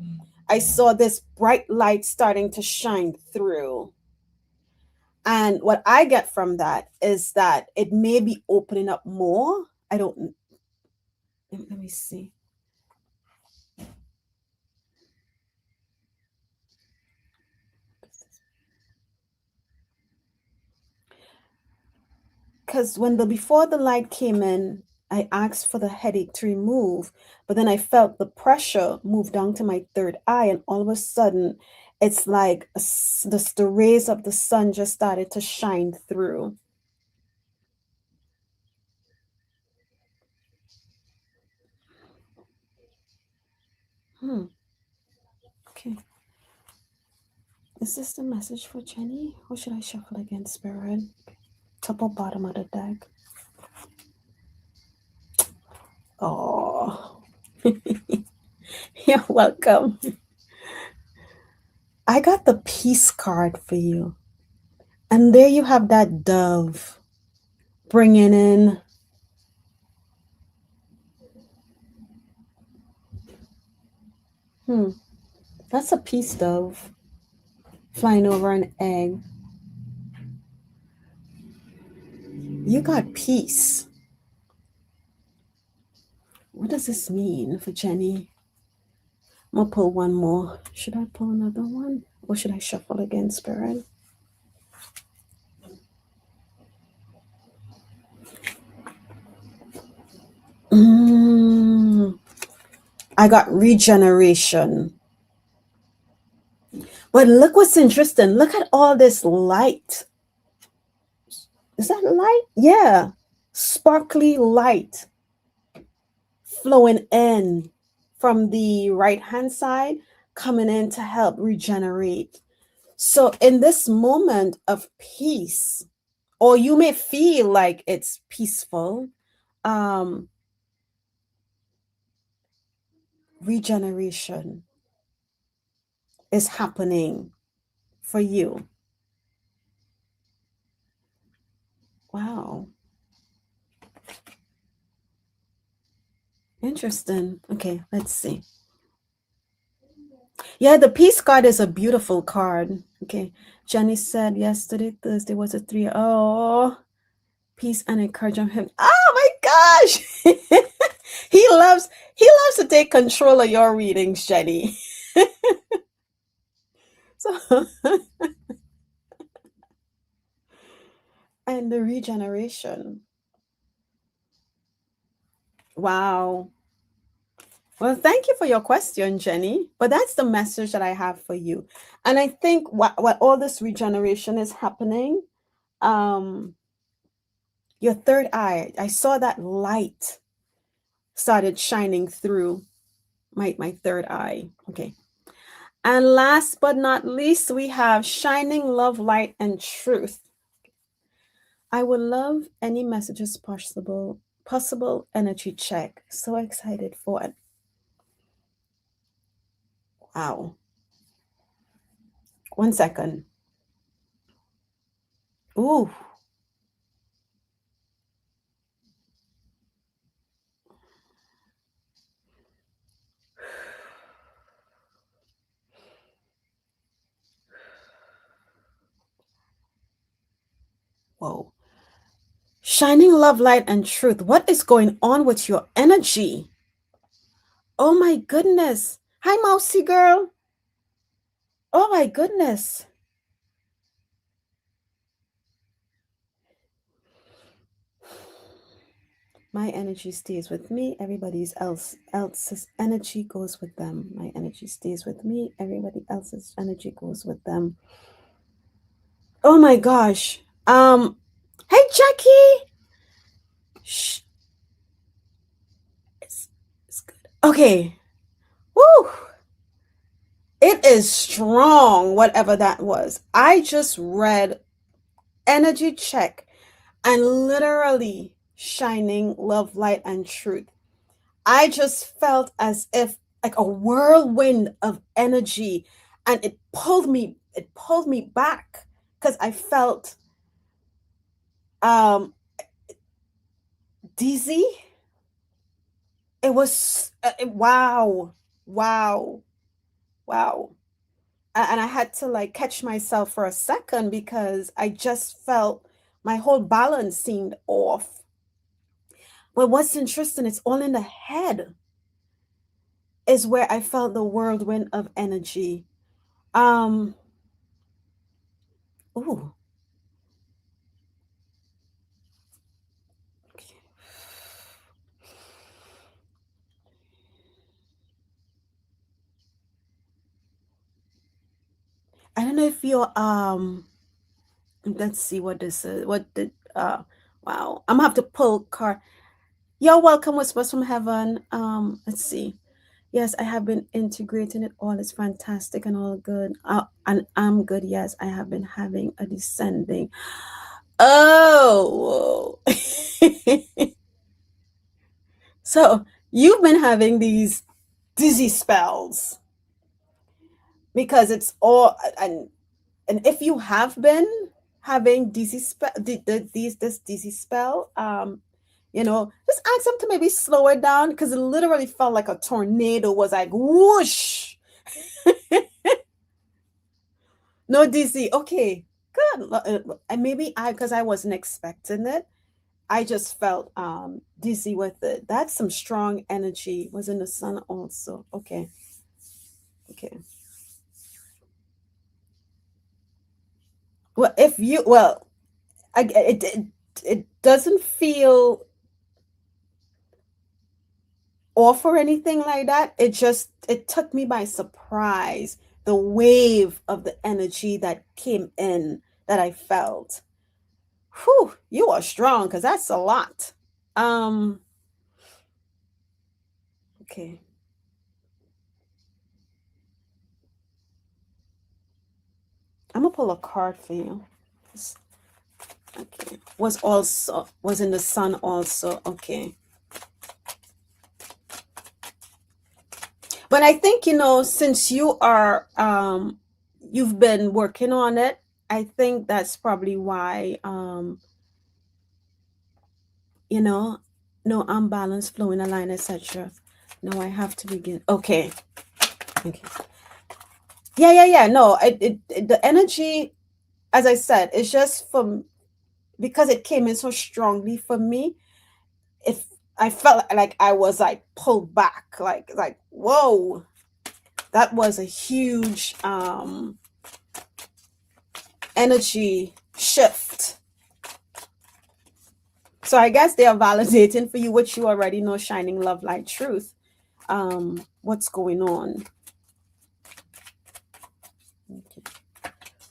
I saw this bright light starting to shine through. And what I get from that is that it may be opening up more. I don't, let me see. Because before the light came in, I asked for the headache to remove, but then I felt the pressure move down to my third eye, and all of a sudden, it's like the rays of the sun just started to shine through. Okay. Is this the message for Jenny? Or should I shuffle again, Spirit? Top or bottom of the deck? Oh. You're welcome. I got the peace card for you. And there you have that dove bringing in that's a peace dove flying over an egg. You got peace. What does this mean for Jenny? I'm gonna pull one more. Should I pull another one? Or should I shuffle again, Spirit? I got regeneration. But look what's interesting. Look at all this light. Is that light? Yeah. Sparkly light flowing in from the right hand side, coming in to help regenerate. So, in this moment of peace, or you may feel like it's peaceful, um, regeneration is happening for you. Wow. Interesting. Okay, let's see. Yeah, the peace card is a beautiful card. Okay. Jenny said yesterday, Thursday was a 3. Oh, peace and encouragement. Oh my gosh. he loves he loves to take control of your readings, Jenny. So and the regeneration. Wow. Well, thank you for your question, Jenny. But that's the message that I have for you. And I think what all this regeneration is happening, um, your third eye, I saw that light started shining through my third eye. Okay. And last but not least, we have shining love, light, and truth. I would love any messages possible energy check. So excited for it. Wow. 1 second. Ooh. Whoa. Shining love, light, and truth. What is going on with your energy? Oh my goodness. Hi, Mousy girl. Oh my goodness. My energy stays with me. Everybody's else's energy goes with them. My energy stays with me. Everybody else's energy goes with them. Oh my gosh. Hey Jackie. Shh. It's good. Okay. Woo. It is strong, whatever that was. I just read energy check and literally shining love, light, and truth. I just felt as if like a whirlwind of energy and it pulled me back because I felt um dizzy. It was wow, wow, wow. And I had to like catch myself for a second because I just felt my whole balance seemed off. But what's interesting, it's all in the head is where I felt the whirlwind of energy. Um, ooh. I don't know if you're let's see what this is. What did wow. I'm gonna have to pull card. You're welcome, whispers from heaven. Let's see. Yes, I have been integrating it all. It's fantastic and all good. And I'm good. Yes, I have been having a descending. Oh, so you've been having these dizzy spells because it's all and if you have been having dizzy spell, this dizzy spell, just ask them to maybe slow it down because it literally felt like a tornado was like whoosh. No dizzy. Okay, good. And maybe because I wasn't expecting it, I just felt dizzy with it. That's some strong energy. Was in the sun also. Okay, okay. Well, if you well, it doesn't feel off or anything like that. It took me by surprise, the wave of the energy that came in that I felt. Whew, you are strong because that's a lot. Um, okay. I'm gonna pull a card for you. Okay. Was in the sun also. Okay. But I think, since you've been working on it, I think that's probably why, you know, no unbalance, flow in a line, etc. No, I have to begin. Okay. Okay. Yeah. No, the energy, as I said, it's just because it came in so strongly for me. If I felt like I was like pulled back, like whoa, that was a huge energy shift. So I guess they are validating for you, which you already know, shining love, light, truth. What's going on? Okay.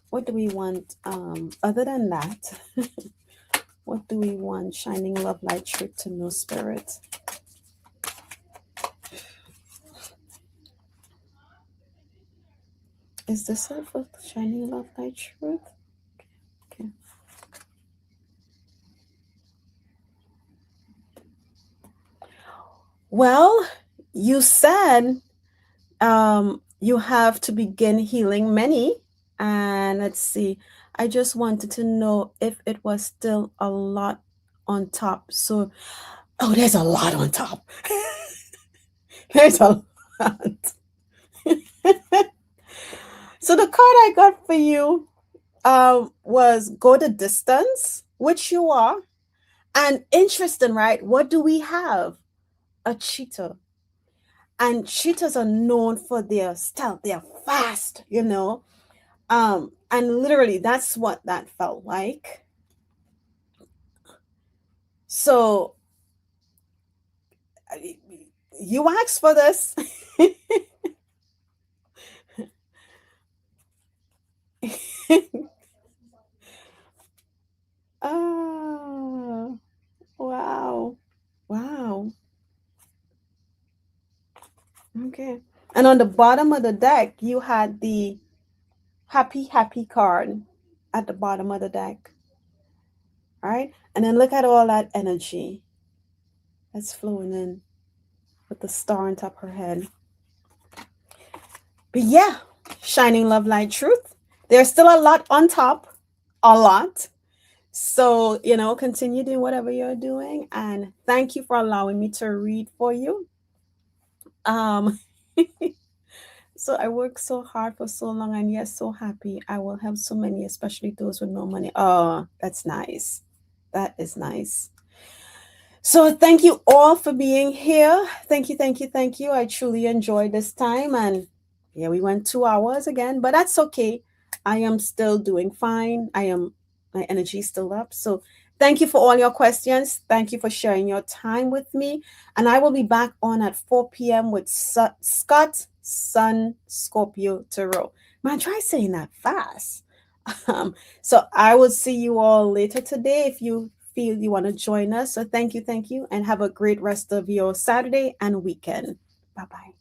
What do we want? Other than that, what do we want? Shining love, light, truth to know, spirit. Is this it for shining love, light, truth? Okay. Well, you said you have to begin healing many. And let's see, I just wanted to know if it was still a lot on top. So, oh, there's a lot on top. There's a lot. So the card I got for you was go the distance, which you are. And interesting, right? What do we have? A cheetah. And cheetahs are known for their stealth. They're fast, and literally that's what that felt like. So you asked for this. Oh, wow. Wow. Okay. And on the bottom of the deck, you had the happy card at the bottom of the deck. All right. And then look at all that energy that's flowing in with the star on top of her head. But yeah, shining love, light, truth. There's still a lot on top, a lot. So, continue doing whatever you're doing. And thank you for allowing me to read for you. Um, so I worked so hard for so long, and yes, so happy. I will help so many, especially those with no money. Oh, that's nice. That is nice. So thank you all for being here. Thank you. I truly enjoyed this time. And yeah, we went 2 hours again, but that's okay. I am still doing fine. My energy is still up. So thank you for all your questions. Thank you for sharing your time with me. And I will be back on at 4 p.m. with Scott, Sun, Scorpio, Tarot. Man, try saying that fast. So I will see you all later today if you feel you want to join us. So thank you, and have a great rest of your Saturday and weekend. Bye bye.